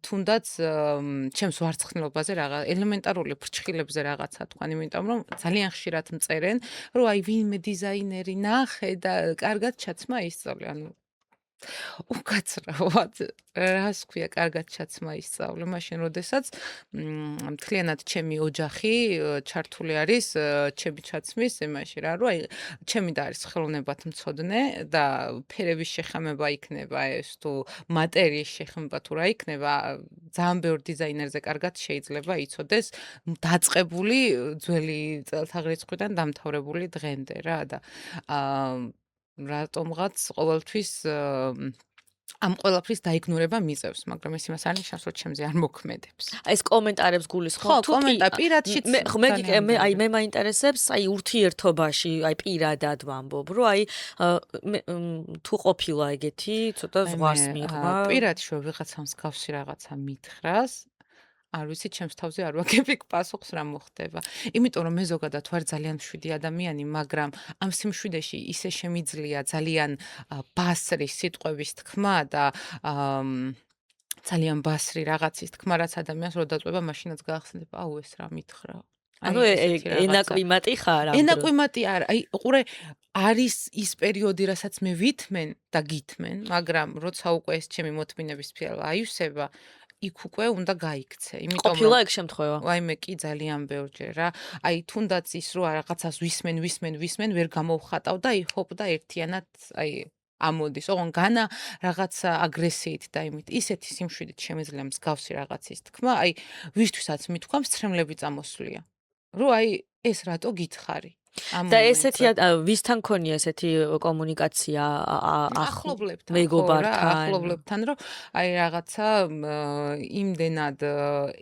Speaker 2: თუნდაც ჩემს ვარცხნილობაზე ელემენტარული ფრჩხილებზე რაღაცა თქვან, იმიტომ რომ ძალიან ხშირად მწერენ, რომ აი ვინმე დიზაინერი ნახე და კარგად ჩაცმა ისწავლე, ანუ უკაცრავად რას ქვია, კარგად ჩაცმა ისწავლე, მაშინ როდესაც მთლიანად ჩემი ოჯახი ჩართული არის ჩემი ჩაცმის იმაში რა, რომ აი ჩემი და არის ხელოვნებად მცოდნე და ფერების შეხამება იქნება ეს თუ მატერიის შეხამება თუ რა იქნება, ძალიან ბევრ დიზაინერზე კარგად შეიძლება იცოდეს დაწყებული ძველი წელთაღრიცხვიდან დამთავრებული დღემდე რა და რატომღაც ყოველთვის ამ ყველაფრის დაიგნორება მიწევს, მაგრამ ეს იმას არ ნიშნავს, რომ ჩემზე არ მოქმედებს.
Speaker 1: ეს კომენტარებს გულისხმობ
Speaker 2: ხო, კომენტარ პირადშიც
Speaker 1: აი მე მაინტერესებს აი ურთიერთობაში, აი პირადად ვამბობ, რომ აი თუ ყოფილა ეგეთი, ცოტა ზღვარს მიღმა.
Speaker 2: პირადში რომ ვიღაცამ მსგავსი რაღაცა მითხრას, არ ვიცი, ჩემს თავზე არ ვაგებიქ პასუხს რა მოხდება. იმიტომ რომ მე ზოგადად ვარ ძალიან მშვიდი ადამიანი, მაგრამ ამ სიმშვიდეში ისე შემიძლია ძალიან ბასრი სიტყვების თქმა და ძალიან ბასრი რაღაცის თქმა, რაც ადამიანს რო დაწვება, მაშინაც გაახსენდება, აუ ეს რა მითხრა.
Speaker 1: ანუ ენაკვიმატი ხარ ამ დროს?
Speaker 2: ენაკვიმატი არა, აი ყურე არის ის პერიოდი, რასაც მე ვითმენ და გითმენ, მაგრამ როცა უკვე ეს ჩემი მოთმინების ფილა აივსება, იქ უკვე უნდა გაიქცე, იმიტომ რომ
Speaker 1: ყოფილა ეგ შემთხვევა.
Speaker 2: ვაიმე კი ძალიან ბევრჯერ რა. აი თუნდაც ის რო რაღაცას ვისმენ, ვერ გამოვხატავ და აი ჰოპ და ერთიანად აი ამოდის. ოღონ განა რაღაცა აგრესიით და იმით ისეთი სიმშვიდით შემიძლია მსგავსი რაღაცის თქმა, აი ვისთვისაც მithქვა მსცრემლები წამოსვლია. რომ აი ეს რატო გითხარი?
Speaker 1: და ესეთი ვისთან ქონია ესეთი კომუნიკაცია
Speaker 2: ახლობლებთან
Speaker 1: მეგობართან
Speaker 2: ახლობლებთან რომ აი რაღაცა იმდენად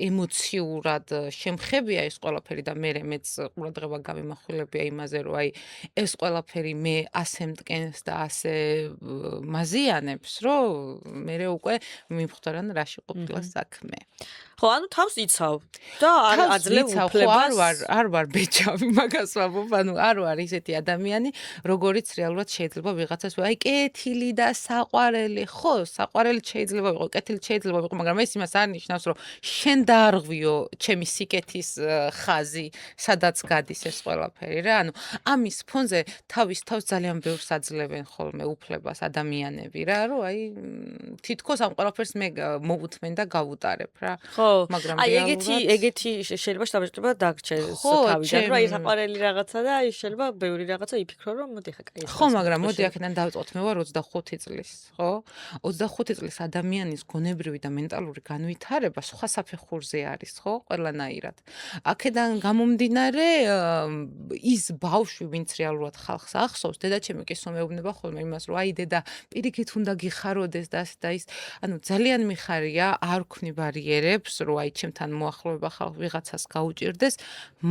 Speaker 2: ემოციურად შემხებია ეს ყველაფერი და მეც ყურადღება გამიმახვილებია იმაზე რომ აი ეს ყველაფერი მე ასე მტკენს და ასე მაზიანებს რომ მე უკვე მიმხვდარან რაში ყოფილა საქმე
Speaker 1: ხო ანუ თავს იცავ და არ აძლევ უფლებას
Speaker 2: არ ვარ ბეჭავი მაგას ვამბობ ანუ არ ვარ ისეთი ადამიანი როგორიც რეალურად შეიძლება ვიღაცას აი კეთილი და საყვარელი ხო საყვარელი შეიძლება ვიყო კეთილი შეიძლება ვიყო მაგრამ ეს იმას არ ნიშნავს რომ შენ დაარღვიო ჩემი სიკეთის ხაზი სადაც გადის ეს ყველაფერი რა ანუ ამის ფონზე თავის თავს ძალიან ბევრს აძლევენ ხოლმე უფლებას ადამიანები რა რომ აი თითქოს ამ ყველაფერს მე მოვუთმენ და გავუტარებ რა
Speaker 1: მაგრამ აი ეგეთი შეიძლება შტაბჭება დაგჭერს თავიდან რომ აი საყვარელი რაღაცა და აი შეიძლება ბევრი რაღაცა იფიქრო რომ მოდი ხა კაი
Speaker 2: ხო მაგრამ მოდი აქედან დავწყოთ მე ვარ 25 წლის ხო 25 წლის ადამიანის გონებრივი და მენტალური განვითარება სხვა საფეხურზე არის ხო ყველანაირად აქედან გამომდინარე ის ბავშვი ვინც რეალურად ხალხს ახსოვს დედაჩემი კი სომეუბნება ხოლმე იმას რომ აი დედა პირიქით უნდა გიხაროდეს და ის ანუ ძალიან მიხარია არ ვქნი ბარიერებს რომ აი ჩემთან მოახლოება ხალხი ვიღაცას გაუჭირდეს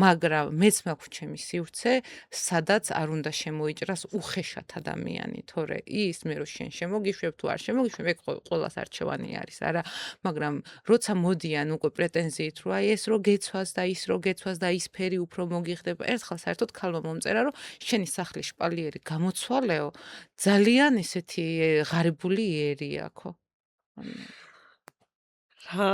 Speaker 2: მაგრამ მეც მაქვს ჩემი სივრცე სადაც არ უნდა შემოიჭრას უხეშად ადამიანი თორე ის მე რო შენ შემოგიშვებ თუ არ შემოგიშვებ ეგ ყველას არჩევანი არის არა მაგრამ როცა მოდიან უკვე პრეტენზიით რომ აი ეს რო გეცვას და ის რო გეცვას და ის ფერი უფრო მოგიხდება ერთხელ საერთოდ ქალმა მომწერა რომ შენი სახლი შპალიერი გამოცვალეო ძალიან ესეთი ღარიბული იერია ხო
Speaker 1: რა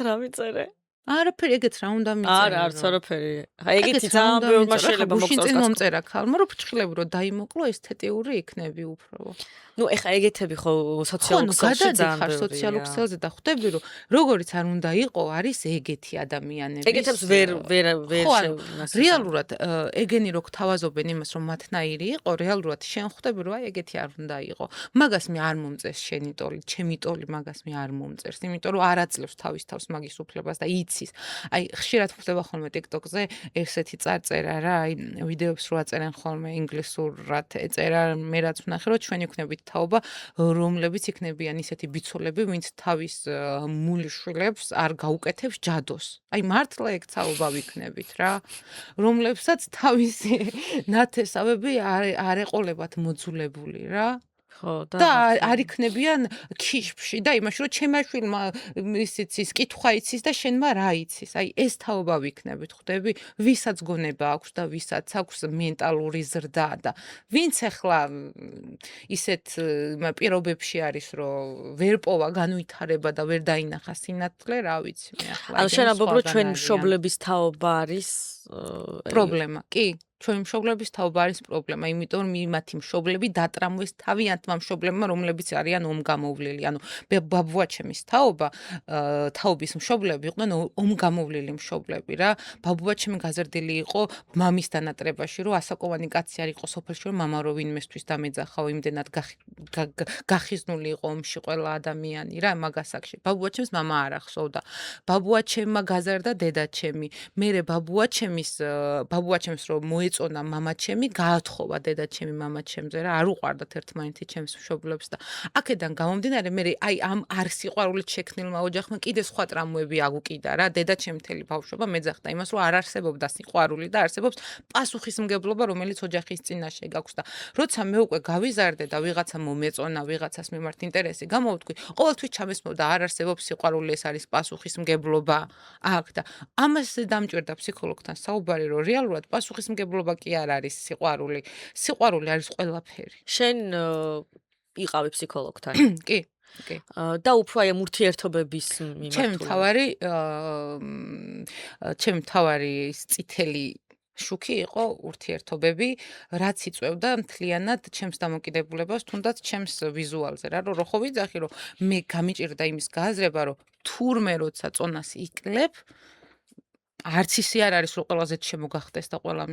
Speaker 1: რა მიწერე
Speaker 2: არაფერი ეგეც რა უნდა მიწერე
Speaker 1: არა არც არაფერი ხა ეგეთი ძალიან ბევრმა შეიძლება
Speaker 2: მოგწოს მომწერა ქალმა რომ ფრჩხილები რო დაიმოკლო ესთეტიური იქნები უფრო
Speaker 1: ნუ ეხა ეგეთები ხო სოციალურ ქსელში ძალიან ბევრია
Speaker 2: სოციალურ ქსელზე და ხვდები რომ როგორიც არ უნდა იყო არის ეგეთი ადამიანები
Speaker 1: ეგეთებს ვერ
Speaker 2: რეალურად ეგენი რო გთავაზობენ იმას რომ მათნაირი იყო რეალურად შენ ხვდები რომ აი ეგეთი არ უნდა იყო მაგას მე არ მომწეს შენი ტოლი ჩემი ტოლი მაგას მე არ მომწერს იმიტომ რომ არ აძლევს თავის თავს მაგის უფლებას და აი ხშირად ხდება ხოლმე TikTok-ზე ესეთი წარწერა რა აი ვიდეოებს რო აწერენ ხოლმე ინგლისურად ეწერა მე რაც ვნახე რომ ჩვენ იქნებით თაობა რომლებიც იქნებიან ისეთი ბიცოლები ვინც თავის მულიშვილებს არ გაუკეთებს ჯადოს აი მართლა ეგ თაობა ვიქნებით რა რომლებსაც თავისი ნათესავები არ ეყოლებათ მოძულებული რა
Speaker 1: ხო
Speaker 2: და არ იქნებიან ქიშფში და იმაში რომ ჩემაშვილმა ისიც ის კითხვა იცის და შენმა რა იცის აი ეს თაობა ვიქნებით ხვდები ვისაც გონება აქვს და ვისაც აქვს მენტალური ზრდა და ვინც ახლა ისეთ პირობებში არის რომ ვერ პოვა განვითარება და ვერ დაინახა სინათლე რა ვიცი მე ახლა
Speaker 1: ანუ შენ ამბობ რომ ჩვენ მშობლების თაობა არის
Speaker 2: პრობლემა კი ჩვენი მშობლების თაობა არის პრობლემა, იმიტომ რომ მათი მშობლები დატრამვეს თავიანთმა მშობლებმა, რომლებიც არიან ომგამოვლილი. ანუ ბაბუაჩემის თაობის მშობლები იყვნენ ომგამოვლილი მშობლები რა. ბაბუაჩემი გაზრდილი იყო მამის დანატრებაში, რომ ასაკოვანი კაცი არ იყო სოფელში, რომ მამა რო ვინმესთვის დამეძახაო, იმდენად გახიზნული იყო ომში ყველა ადამიანი რა მაგასაკში. ბაბუაჩემს მამა არ ახსოვდა. ბაბუაჩემმა გაზარდა დედაჩემი. მერე ბაბუაჩემს რომ მოეწონა მამაჩემი, გაათხოვა დედაჩემი მამაჩემზე რა, არ უყვარდათ ერთმანეთი ჩემს მშობლებს და აქედან გამომდინარე მე აი ამ არ სიყვარულით შექმნილმა ოჯახმა კიდე სხვა ტრამვები აგუკიდა რა. დედაჩემი მთელი ბავშვობა მეძახდა იმას, რომ არ არსებობდა სიყვარული და არსებობს პასუხისმგებლობა, რომელიც ოჯახის წინაშე გაქვს და როცა მე უკვე გავიზარდე და ვიღაცა მომეწონა, ვიღაცას მიმართ ინტერესი გამოვთქვი, ყოველთვის ჩამესმოდა არ არსებობს სიყვარული, ეს არის პასუხისმგებლობა აქ და ამაზე დამჭირდა ფსიქოლოგთან საუბარი, რომ რეალურად პასუხისმგებლობა კი არ არის სიყვარული. სიყვარული არის ყველაფერი.
Speaker 1: შენ იყავი ფსიქოლოგთან?
Speaker 2: კი. კი.
Speaker 1: და უფრო აი ამ ურთიერთობების
Speaker 2: ჩემი მთავარი წითელი შუქი იყო ურთიერთობები, რაც იწვევდა მთლიანად ჩემს დამოკიდებულებას, თუნდაც ჩემს ვიზუალზე რა, რომ ხო ვიძახი, რომ მე გამიჭირდა იმის გააზრება, რომ თურმე როცა წონას იკლებ, არც ისე არ არის, რომ ყველაზე შემოგახდეს და ყველა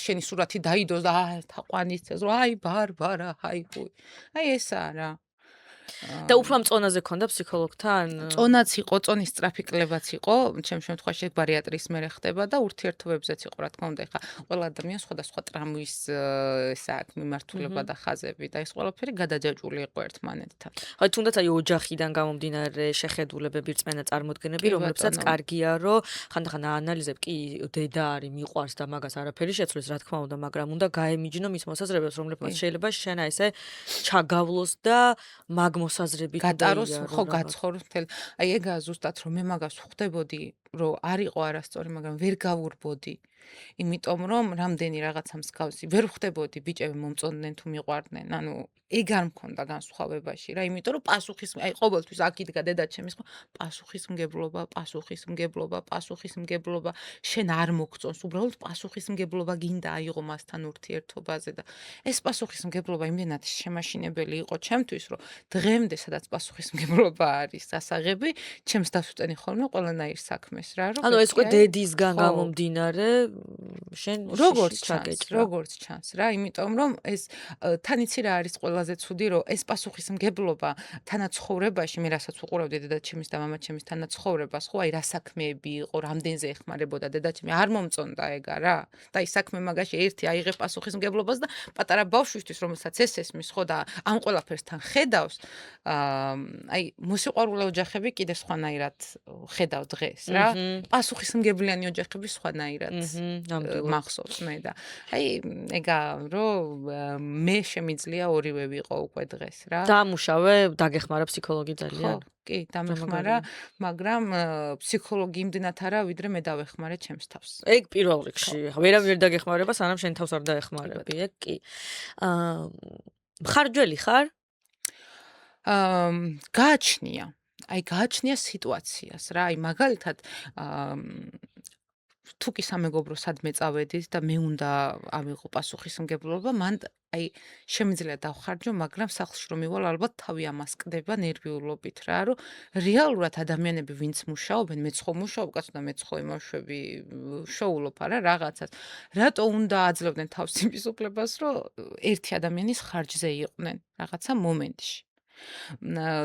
Speaker 2: შენი სურათი დაიდოს და თაყვანისცეს, რომ აი ბარბარა, აი ხუი. აი ესაა რა.
Speaker 1: და უფრო ამ წონაზე ქონდა ფსიქოლოგთან?
Speaker 2: წონაც იყო, წონის სწრაფი კლებაც იყო, ჩემ შემთხვევაში ბარიატრიის მერე ხდება და ურთიერთობებზეც იყო, რა თქმა უნდა, ეხლა ყველა ადამიანს სხვადასხვა ტრამვის მიმართულება და ხაზები და ეს ყველაფერი გადაჯაჭვული იყო ერთმანეთთან.
Speaker 1: აი თუნდაც აი ოჯახიდან გამომდინარე შეხედულებები, რწმენა წარმოდგენები, რომლებსაც კარგია, რომ ხანდახან აანალიზებ, კი დედა არის, მიყვარს და მაგას არაფერი შეცვლის, რა თქმა უნდა, მაგრამ უნდა გაემიჯნო მის მოსაზრებებს, რომლებსაც შეიძლება შენ აი ესე ჩაგავლოს და მოსაზრებით
Speaker 2: გატაროს ხო გაცხოვრო მთელი აი ეგაა ზუსტად რომ მე მაგას ხვდებოდი რომ არ იყო არასწორი მაგრამ ვერ გავურბოდი იმიტომ რომ რამდენი რაღაცა მსგავსი ვერ ხვდებოდი ბიჭები მომწონდნენ თუ მიყვარდნენ ანუ ეგ არ მქონდა განსხვავებაში რა იმიტომ რომ აი ყოველთვის აქ იდგა დედაჩემის პასუხისმგებლობა შენ არ მოგწონს უბრალოდ პასუხისმგებლობა გინდა აიღო მასთან ურთიერთობაზე და ეს პასუხისმგებლობა იმდენად შემაშინებელი იყო ჩემთვის რომ დღემდე სადაც პასუხისმგებლობა არის სასაღები ჩემს დასვტენი ხოლმე ყველანაირ საქმეს რა რომ
Speaker 1: ანუ ეს უკვე დედისგან გამომდინარე შენ
Speaker 2: როგორც ჩანს რა იმიტომ რომ ეს თან იცი რა არის ყველაზე ცუდი რომ ეს პასუხისმგებლობა თანაცხოვრებაში მე რასაც უყურავდი დედაჩემის და მამაჩემის თანაცხოვრებას ხო აი რა საქმეები იყო რამდენზე ეხმარებოდა დედაჩემი არ მომწონდა ეგა რა და ის საქმე მაგაში ერთი აიღე პასუხისმგებლობას და პატარა ბავშვისთვის რომელსაც ეს ესმის ხო და ამ ყველაფერს თან ხედავს აი მოსიყვარულე ოჯახები კიდე სხვანაირად ხედავ დღეს რა პასუხისმგებლიანი ოჯახები სხვანაირად მახსოვს მე და აი ეგა რომ მე შემიძლია ორივე ვიყო უკვე დღეს რა
Speaker 1: დამუშავე დაგეხმარა ფსიქოლოგი ძალიან
Speaker 2: კი დამეხმარა მაგრამ ფსიქოლოგი იმდენად არა ვიდრე მე დავეხმარე ჩემს თავს
Speaker 1: ეგ პირველ რიგში ვერავინ ვერ დაგეხმარება სანამ შენ თავს არ დაეხმარები ეგ კი მხარჯველი ხარ
Speaker 2: გააჩნია სიტუაციას რა აი მაგალითად თუ კი სამეგობრო სადმე წავედით და მე უნდა ამიღო პასუხისმგებლობა მან აი შემიძლია დავხარჯო მაგრამ სახლში რომ მივალ ალბათ თავი ამას კდება ნერვიულობით რა რომ რეალურად ადამიანები ვინც მუშაობენ მეც ხო მუშაობ კაცო და მეც ხო იმავშვები შოულობ არა რაღაცას რატო უნდა აძლევდნენ თავს იმის უფლებას რომ ერთი ადამიანის ხარჯზე იყვნენ რაღაცა მომენტში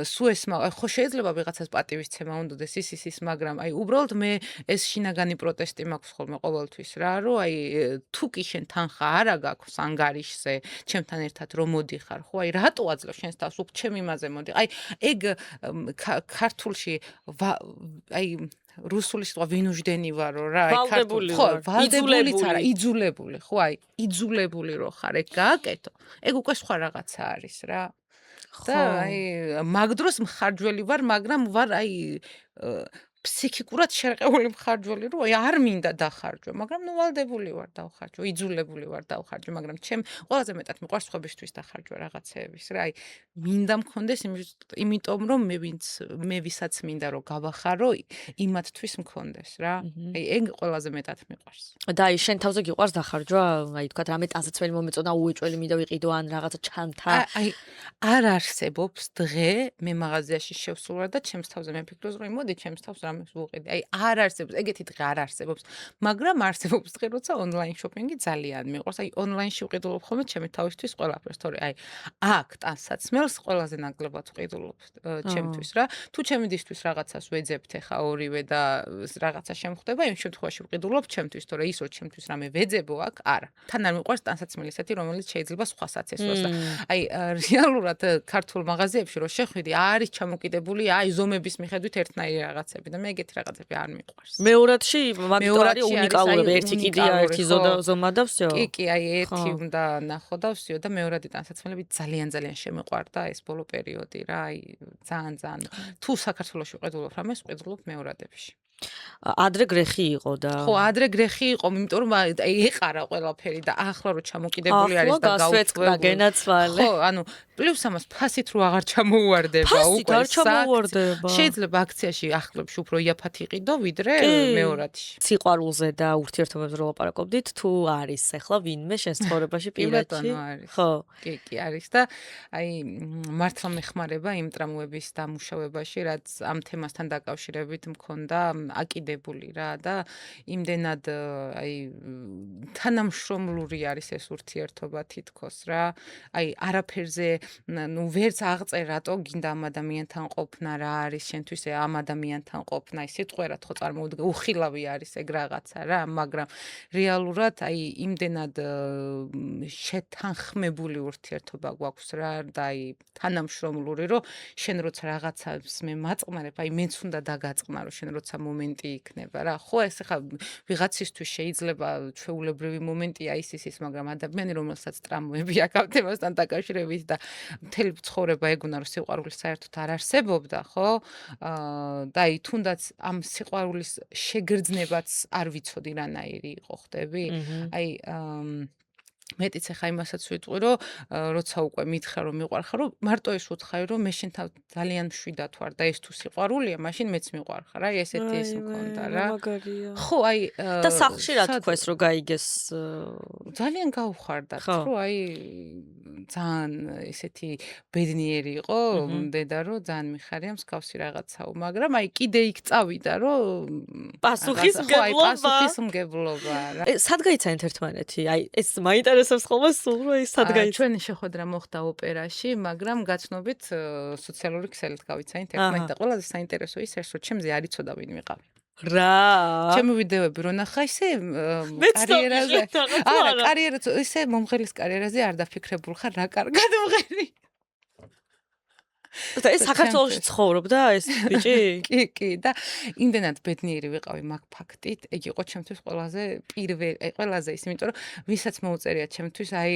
Speaker 2: სულ ეს ხო შეიძლება ვიღაცას პატივისცემა უნდადეს ის მაგრამ აი უბრალოდ მე ეს შინაგანი პროტესტი მაქვს ხოლმე ყოველთვის რა რომ აი თუ კი შენ თანხა არა გაქვს ანგარიშზე ჩემთან ერთად რომ მოდიხარ ხო აი რატო აძლევ შენს თავს უკ ჩემ იმაზე მოდი აი ეგ ქართულში აი რუსული სიტყვა ვინუჟდენი ვარო რა აი
Speaker 1: ქართული
Speaker 2: ხო ვალდებულიც არა იძულებული ხო აი იძულებული რო ხარ ეგ გააკეთო ეგ უკვე სხვა რაღაცა არის რა და აი მაგ დროს მხარჯველი ვარ მაგრამ ვარ აი ფსიქიკურად შერყეული მხარჯველი რომ აი არ მინდა დახარჯო, მაგრამ ნუ ვალდებული ვარ დავხარჯო, იძულებული ვარ დავხარჯო, მაგრამ ჩემ ყველაზე მეტად მიყვარს სხვებისთვის დახარჯვა რაღაცეების რა, აი მინდა მქონდეს იმიტომ რომ მე ვისაც მინდა რომ გავახარო, იმათთვის მქონდეს რა. აი ეგ ყველაზე მეტად მიყვარს.
Speaker 1: და აი შენ თავზე გიყვარს დახარჯვა? აი თქვა რამე ტანსაცმელი მომეწონა უეჭველი მინდა ვიყიდო ან რაღაცა ჩანთა.
Speaker 2: აი არ არსებობს დღე მე მაღაზიაში შევსულ და ჩემს თავზე მიფიქროს რომ მოდი ჩემს თავს რამეს ვუყიდე. აი არ არსებობს, ეგეთი დღე არ არსებობს, მაგრამ არსებობს დღე, როცა ონლაინ შოპინგი ძალიან მიყვარს. აი ონლაინში ვყიდულობ ხოლმე ჩემი თავისთვის ყველაფერს, თორე აი აქ ტანსაცმელს ყველაზე ნაკლებად ვყიდულობ ჩემთვის რა. თუ ჩემი დისთვის რაღაცას ვეძებთ ახლა ორივე და რაღაცა შემხდება, იმ შემთხვევაში ვყიდულობ ჩემთვის, თორე ის რომ ჩემთვის რამე ვეძებო აქ, არა. თან არ მიყვარს ტანსაცმელი ესეთი, რომელიც შეიძლება სხვასაც ესვას და აი რეალურად ქართულ მაღაზიებში რო შეხვიდი, არის ჩამოკიდებული აი ზომების მიხედვით ერთნაირი რაღაცები და მე ეგეთი რაღაცები არ მიყვარს.
Speaker 1: მეორადში მაგით არის უნიკალურობა, ერთი კიდია, ერთი ზომა და всё.
Speaker 2: კი, აი ერთი უნდა ნახო და всё და მეორადი ტანსაცმელები ძალიან შემიყვარდა ეს ბოლო პერიოდი რა, აი ძალიან. თუ საქართველოში ვყიდულობ რამეს, ვყიდულობ მეორადებში.
Speaker 1: ადრე გრეხი იყო და
Speaker 2: ხო, ადრე გრეხი იყო, იმიტომ რომ აი ეყარა ყველაფერი და ახლა რო ჩამოკიდებული არის და
Speaker 1: გავუწევდა გენაცვალე.
Speaker 2: ხო, ანუ პლუს ამას ფასით რო აღარ ჩამოუვარდება
Speaker 1: უკვე. ფასით არ ჩამოუვარდება.
Speaker 2: შეიძლება აქციაში ახლებში უფრო იაფად იყიდო, ვიდრე მეორადში.
Speaker 1: სიყვარულზე და ურთიერთობებზე რო ლაპარაკობდით, თუ არის ახლა ვინმე შენ ცხოვრებაში პირადში?
Speaker 2: ხო. კი, არის და აი მართლა მეხმარება იმ ტრამვების დამუშავებაში, რაც ამ თემასთან დაკავშირებით მქონდა აკიდებული რა და იმდენად აი თანამშრომლური არის ეს ურთიერთობა თითქოს რა. აი არაფერზე ნუ ვერც აღწერ რატო გინდა ამ ადამიანთან ყოფნა რა არის შენთვის ამ ადამიანთან ყოფნა ის სიტყვერად ხო წარმოუდგა უხილავი არის ეგ რაღაცა რა მაგრამ რეალურად აი იმდენად შეთანხმებული ურთიერთობა გვაქვს რა და აი თანამშრომლური რომ შენ როცა რაღაცას მე მაწყნარებ აი მეც უნდა დაგაწყნარო შენ როცა მომენტი იქნება რა ხო ეს ხა ვიღაცისთვის შეიძლება ჩვეულებრივი მომენტია ის მაგრამ ადამიანი რომელსაც ტრამვები აქვს ამ თემასთან დაკავშირებით და მთელი ცხოვრება ეგონა რომ სიყვარული საერთოდ არ არსებობდა ხო და აი თუნდაც ამ სიყვარულის შეგრძნებაც არ ვიცოდი რანაირი იყო ხდები აი მეტიც ახლა იმასაც ვიტყვი რომ როცა უკვე მითხრა რომ მიყვარხარ რომ მარტო ეს უთხარი რომ მე შენ ძალიან მშვიდად ვარ და ეს თუ სიყვარულია მაშინ მეც მიყვარხარ აი ესეთი ეს მქონდა რა ხო აი
Speaker 1: და სახლში რა თქვეს რომ გაიგეს
Speaker 2: ძალიან გაუხარდათ რომ აი ძალიან ესეთი ბედნიერი იყო დედა რომ ძალიან მიხარია მსგავსი რაღაცაო მაგრამ აი კიდე იქ წავიდა რომ პასუხისმგებლობა რა
Speaker 1: სად გაიცანით ერთმანეთი აი ეს მაინტერესებს ხოლმე სულ რომ ის სად გაიცანით
Speaker 2: ჩვენი შეხვედრა მოხდა ოპერაში მაგრამ გაცნობით სოციალური ქსელით გავიცანით ერთმანეთი და ყველაზე საინტერესო ის რომ ჩემზე არ იცოდა ვინ ვიყავი
Speaker 1: რა
Speaker 2: ჩემი ვიდეოები რო ნახა ისე კარიერაზე არა კარიერაზე ისე მომღერლის კარიერაზე არ დაფიქრებულ ხარ რა კარგად მომღერი
Speaker 1: და ეს საქართველოში ცხოვრობდა ეს ბიჭი?
Speaker 2: კი და იმდენად ბედნიერი ვიყავი მაგ ფაქტით, ეგ იყო ჩემთვის ყველაზე ის, იმიტომ რომ ვისაც მოუწერია ჩემთვის, აი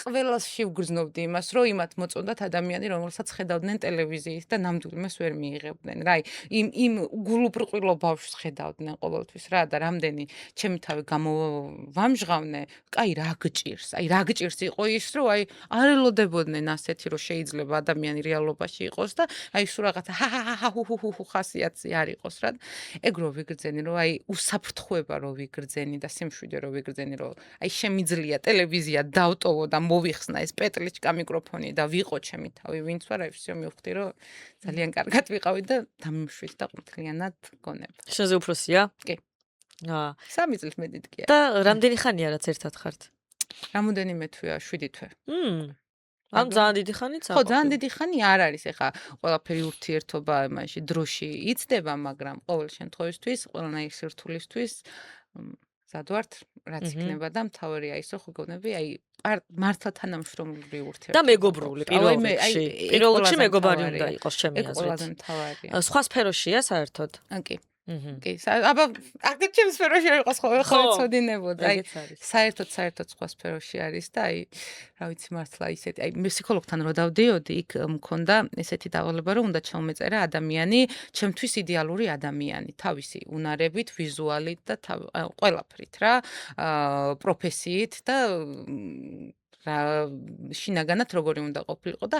Speaker 2: ყველასში ვგრძნობდი იმას, რომ იმათ მოწონდათ ადამიანი, რომელსაც ხედავდნენ ტელევიზიის და ნამდვილ იმას ვერ მიიღებდნენ. რა, იმ გულუბრყვილო ბავშვს ხედავდნენ ყოველთვის რა და რამდენი ჩემი თავი გამოვამჟღავნე, აი რა გჭირს იყო ის, რომ აი არ ელოდებოდნენ ასეთი, რომ შეიძლება ადამიანი რეალობაში იყოს და აი სულ რაღაცა ჰაჰაჰაჰუჰუ ხასიათი არ იყოს რა. ეგ რო ვიგრძენი რომ აი უსაფრთხოება რო ვიგრძენი და სიმშვიდე რო ვიგრძენი რომ აი შემიძლია ტელევიზია დავტოვო და მოვიხსნა ეს პეტლიჩკა მიკროფონი და ვიყო ჩემი თავი ვინც ვარ აი всё მივხვდი რომ ძალიან კარგად ვიყავი და დამიმშვიდ და ყმთლიანად გონება.
Speaker 1: შენზე უფროსია?
Speaker 2: კი. 3 წლის მეტით კი.
Speaker 1: და რამდენი ხანია რაც ერთად ხართ?
Speaker 2: რამოდენიმე თვეა 7 თვე.
Speaker 1: ან ძალიან დიდი ხანიც
Speaker 2: ხო, ძალიან დიდი ხანი არ არის ეხა ყველაფერი ურთიერთობა იმაში დროში იცდება, მაგრამ ყოველ შემთხვევისთვის, ყველანაირი სირთულისთვის მზად ვართ, რაც იქნება და მთავარია ისო ხო გონები, აი მართლა თანამშრომლური ურთიერთობა.
Speaker 1: და მეგობრული პირველ რიგში. პირველ რიგში მეგობარი უნდა იყოს ჩემი აზრით.
Speaker 2: ეს ყველაზე მთავარია.
Speaker 1: სხვა სფეროშია საერთოდ?
Speaker 2: კი. კი, აბა აქეთ ჩემ სფეროში არ იყოს ხოლმე
Speaker 1: ხო,
Speaker 2: ცოდინებოდა. აი,
Speaker 1: ეგეც არის.
Speaker 2: საერთოდ სხვა სფეროში არის და აი, რა ვიცი, მართლა ისეთი, აი, მე ფსიქოლოგთან რო დავდიოდი, იქ მქონდა ესეთი დავალება, რომ უნდა ჩამეწერა ადამიანი, ჩემთვის იდეალური ადამიანი, თავისი უნარებით, ვიზუალით და ყველაფრით რა, პროფესიით და რა შინაგანად როგორი უნდა ყოფილიყო და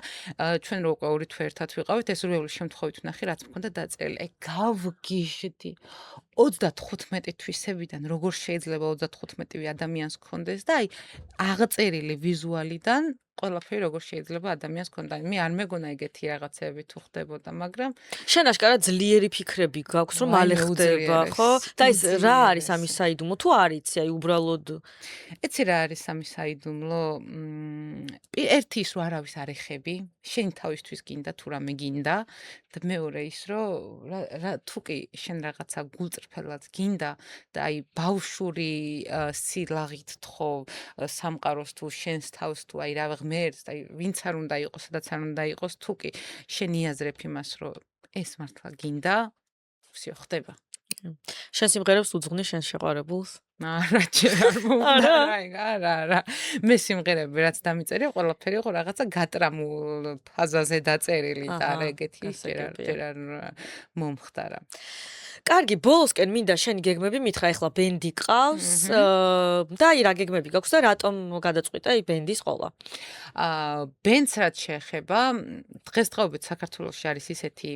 Speaker 2: ჩვენ რო უკვე ორი თვე ერთად ვიყავით, ეს როეული შემთხვევით ვნახე, რაც მქონდა დაწერილი. აი, გავგიჟდი 35 თვისებიდან როგორ შეიძლება 35-ვე ადამიანს გქონდეს და აი აღწერილი ვიზუალიდან ყველაფერი როგორ შეიძლება ადამიანს გქონდა. მე არ მეგონა ეგეთი რაღაცები თუ ხდებოდა, მაგრამ
Speaker 1: შენ აშკარად ძლიერი ფიქრები გაქვს, რომ მალე ხდება, ხო? და ეს რა არის ამის საიდუმლო? თუ არ იცი, აი უბრალოდ
Speaker 2: ეცი რა არის ამის საიდუმლო? ერთი ის რომ არავის არ ეხები, შენ თავისთვის გინდა თუ რამე გინდა და მეორე ის რომ თუ კი შენ რაღაცა გულწრფელად გინდა და აი ბავშვური სილაღით თხოვ სამყაროს თუ შენს თავს თუ აი რა ღმერთს და აი ვინც არ უნდა იყოს, სადაც არ უნდა იყოს, თუ კი შენ იაზრებ იმას, რომ ეს მართლა გინდა, всё ხდება.
Speaker 1: შენ სიმღერებს უძღვნი შენ შეყვარებულს?
Speaker 2: არა, ჯერ არ მომდარა, არა. მე სიმღერები რაც დამიწერე, ყველაფერი იყო რაღაცა გატრამულ ფაზაზე დაწერილი და არა ეგეთი ჯერ არ მომხდარა.
Speaker 1: კარგი, ბოლოსკენ მინდა შენი გეგმები მითხრა, ეხლა ბენდი ყავს და აი რა გეგმები გაქვს და რატომ გადაწყვიტე აი ბენდის ყოლა?
Speaker 2: ბენდს რაც შეეხება, დღესდღეობით საქართველოში არის ისეთი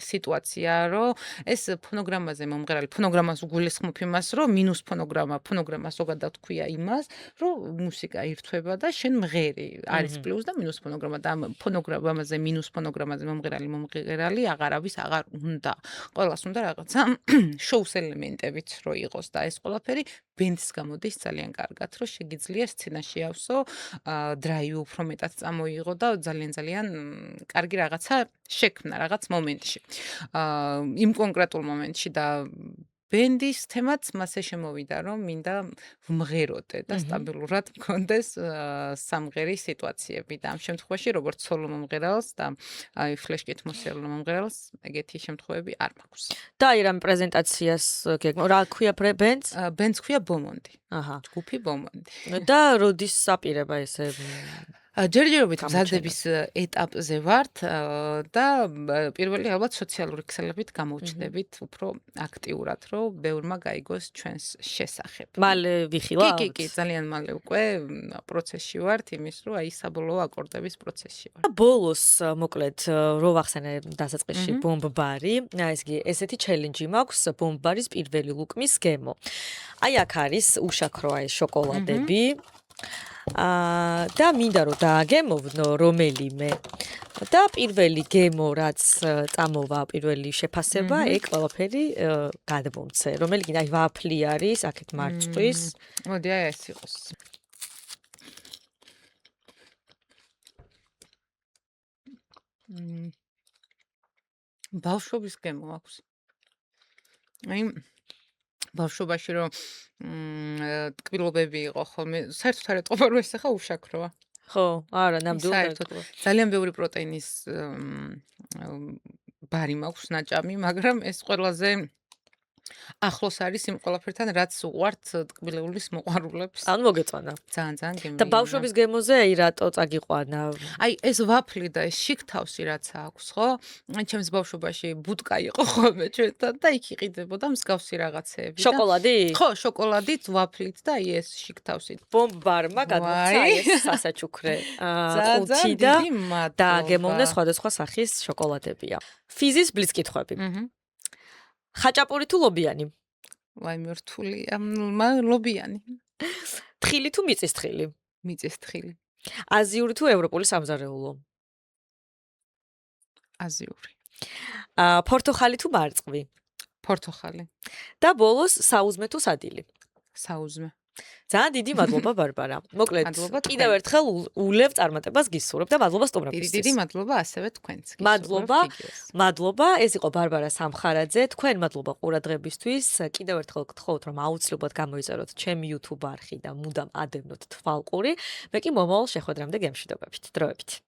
Speaker 2: სიტუაცია, რომ ეს ფონოგრამაზე მომღერალი, ფონოგრამას უგულისხმობ იმას, რომ მინუს ფონოგრამა ზოგადად ქვია იმას, რომ მუსიკა ირთვება და შენ მღერი, არის პლუს და მინუს ფონოგრამა და ფონოგრამაზე მინუს ფონოგრამაზე მომღერალი აღარავის აღარ უნდა. ყველას უნდა რაღაცა შოუს ელემენტებიც რო იყოს და ეს ყველაფერი ბენდის გამოდის ძალიან კარგად, რომ შეგიძლია სცენაში ავსო, დრაივი უფრო მეტად წამოიღო და ძალიან კარგი რაღაცა შექმნა რაღაც მომენტში. იმ კონკრეტულ მომენტში და ბენდის თემაც მასე შემოვიდა, რომ მინდა ვმღეროდე და სტაბილურად მქონდეს სამღერის სიტუაციები და ამ შემთხვევაში როგორც სოლო მომღერალს და აი ფლეშკით მოსიარულო მომღერალს ეგეთი შემთხვევები არ მაქვს.
Speaker 1: და აი რამ პრეზენტაციას გეგმო, რა ქვია ბენდს?
Speaker 2: ბენდს ქვია ბომონდი.
Speaker 1: აჰა.
Speaker 2: ჯგუფი ბომონდი.
Speaker 1: და როდის აპირება ესე
Speaker 2: ჯერჯერობით მზადების ეტაპზე ვართ და პირველი ალბათ სოციალური ქსელებით გამოვჩნდებით უფრო აქტიურად, რომ ბევრმა გაიგოს ჩვენს შესახებ.
Speaker 1: მალე ვიხილავთ?
Speaker 2: კი, ძალიან მალე უკვე პროცესში ვართ იმის, რომ აი საბოლოო აკორდების პროცესში ვართ.
Speaker 1: ბოლოს მოკლედ რო ვახსენე დასაწყისში ბომბარი, ეს იგი ესეთი ჩელენჯი მაქვს ბომბარის პირველი ლუკმის გემო. აი აქ არის უშაქრო აი შოკოლადები. და მინდა რომ დააგემოვნო რომელიმე და პირველი გემო რაც წამოვა პირველი შეფასება ეგ ყველაფერი გადმომცე რომელი კიდე აი ვაფლი არის აქეთ მარწყვის
Speaker 2: მოდი აი ეს იყოს ბავშვობის გემო აქვს აი ბავშვობაში რომ ტკბილობები იყო ხოლმე საერთოდ არ ეტყობა რომ ეს ახლა უშაქროა
Speaker 1: ხო არა ნამდვილად
Speaker 2: ძალიან ბევრი პროტეინის ბარი მაქვს ნაჭამი მაგრამ ეს ყველაზე ახლოს არის იმ ყველაფერთან რაც უყვართ ტკბილეულის მოყვარულებს
Speaker 1: ანუ მოგეწონა
Speaker 2: ძალიან გემი
Speaker 1: და ბავშვობის გემოზე აი რატო წაგიყვანა
Speaker 2: აი ეს ვაფლი და ეს შიგთავსი რაც აქვს ხო ჩემს ბავშვობაში ბუტკა იყო ხოლმე ჩვენთან და იქ იყიდებოდა მსგავსი რაღაცეები
Speaker 1: შოკოლადი
Speaker 2: ხო შოკოლადით ვაფლით და აი ეს შიგთავსი
Speaker 1: ბომბარმა გადმოცა აი ეს სასაჩუქრე ყუთი და გემოვნე სხვადასხვა სახის შოკოლადებია ფიზის ბლიც კითხვები ხაჭაპური თუ ლობიანი?
Speaker 2: ვაიმე რთულია, ლობიანი.
Speaker 1: თხილი თუ მიწის თხილი?
Speaker 2: მიწის თხილი.
Speaker 1: აზიური თუ ევროპული სამზარეულო?
Speaker 2: აზიური.
Speaker 1: პორტოხალი თუ მარწყვი?
Speaker 2: პორტოხალი.
Speaker 1: და ბოლოს საუზმე თუ სადილი?
Speaker 2: საუზმე.
Speaker 1: ძალიან დიდი მადლობა ბარბარა. მოკლედ კიდევ ერთხელ ულევ წარმატებას გისურვებ და მადლობა სტუმრებისთვის.
Speaker 2: დიდი მადლობა ასევე თქვენს.
Speaker 1: მადლობა. ეს იყო ბარბარა სამხარაძე. თქვენ მადლობა ყურადღებისთვის. კიდევ ერთხელ გთხოვთ რომ აუცილებლად გამოიწეროთ ჩემი YouTube არხი და მუდამ ადევნოთ თვალყური. მე კი მომავალ შეხვედრამდე გემშვიდობებით. დროებით.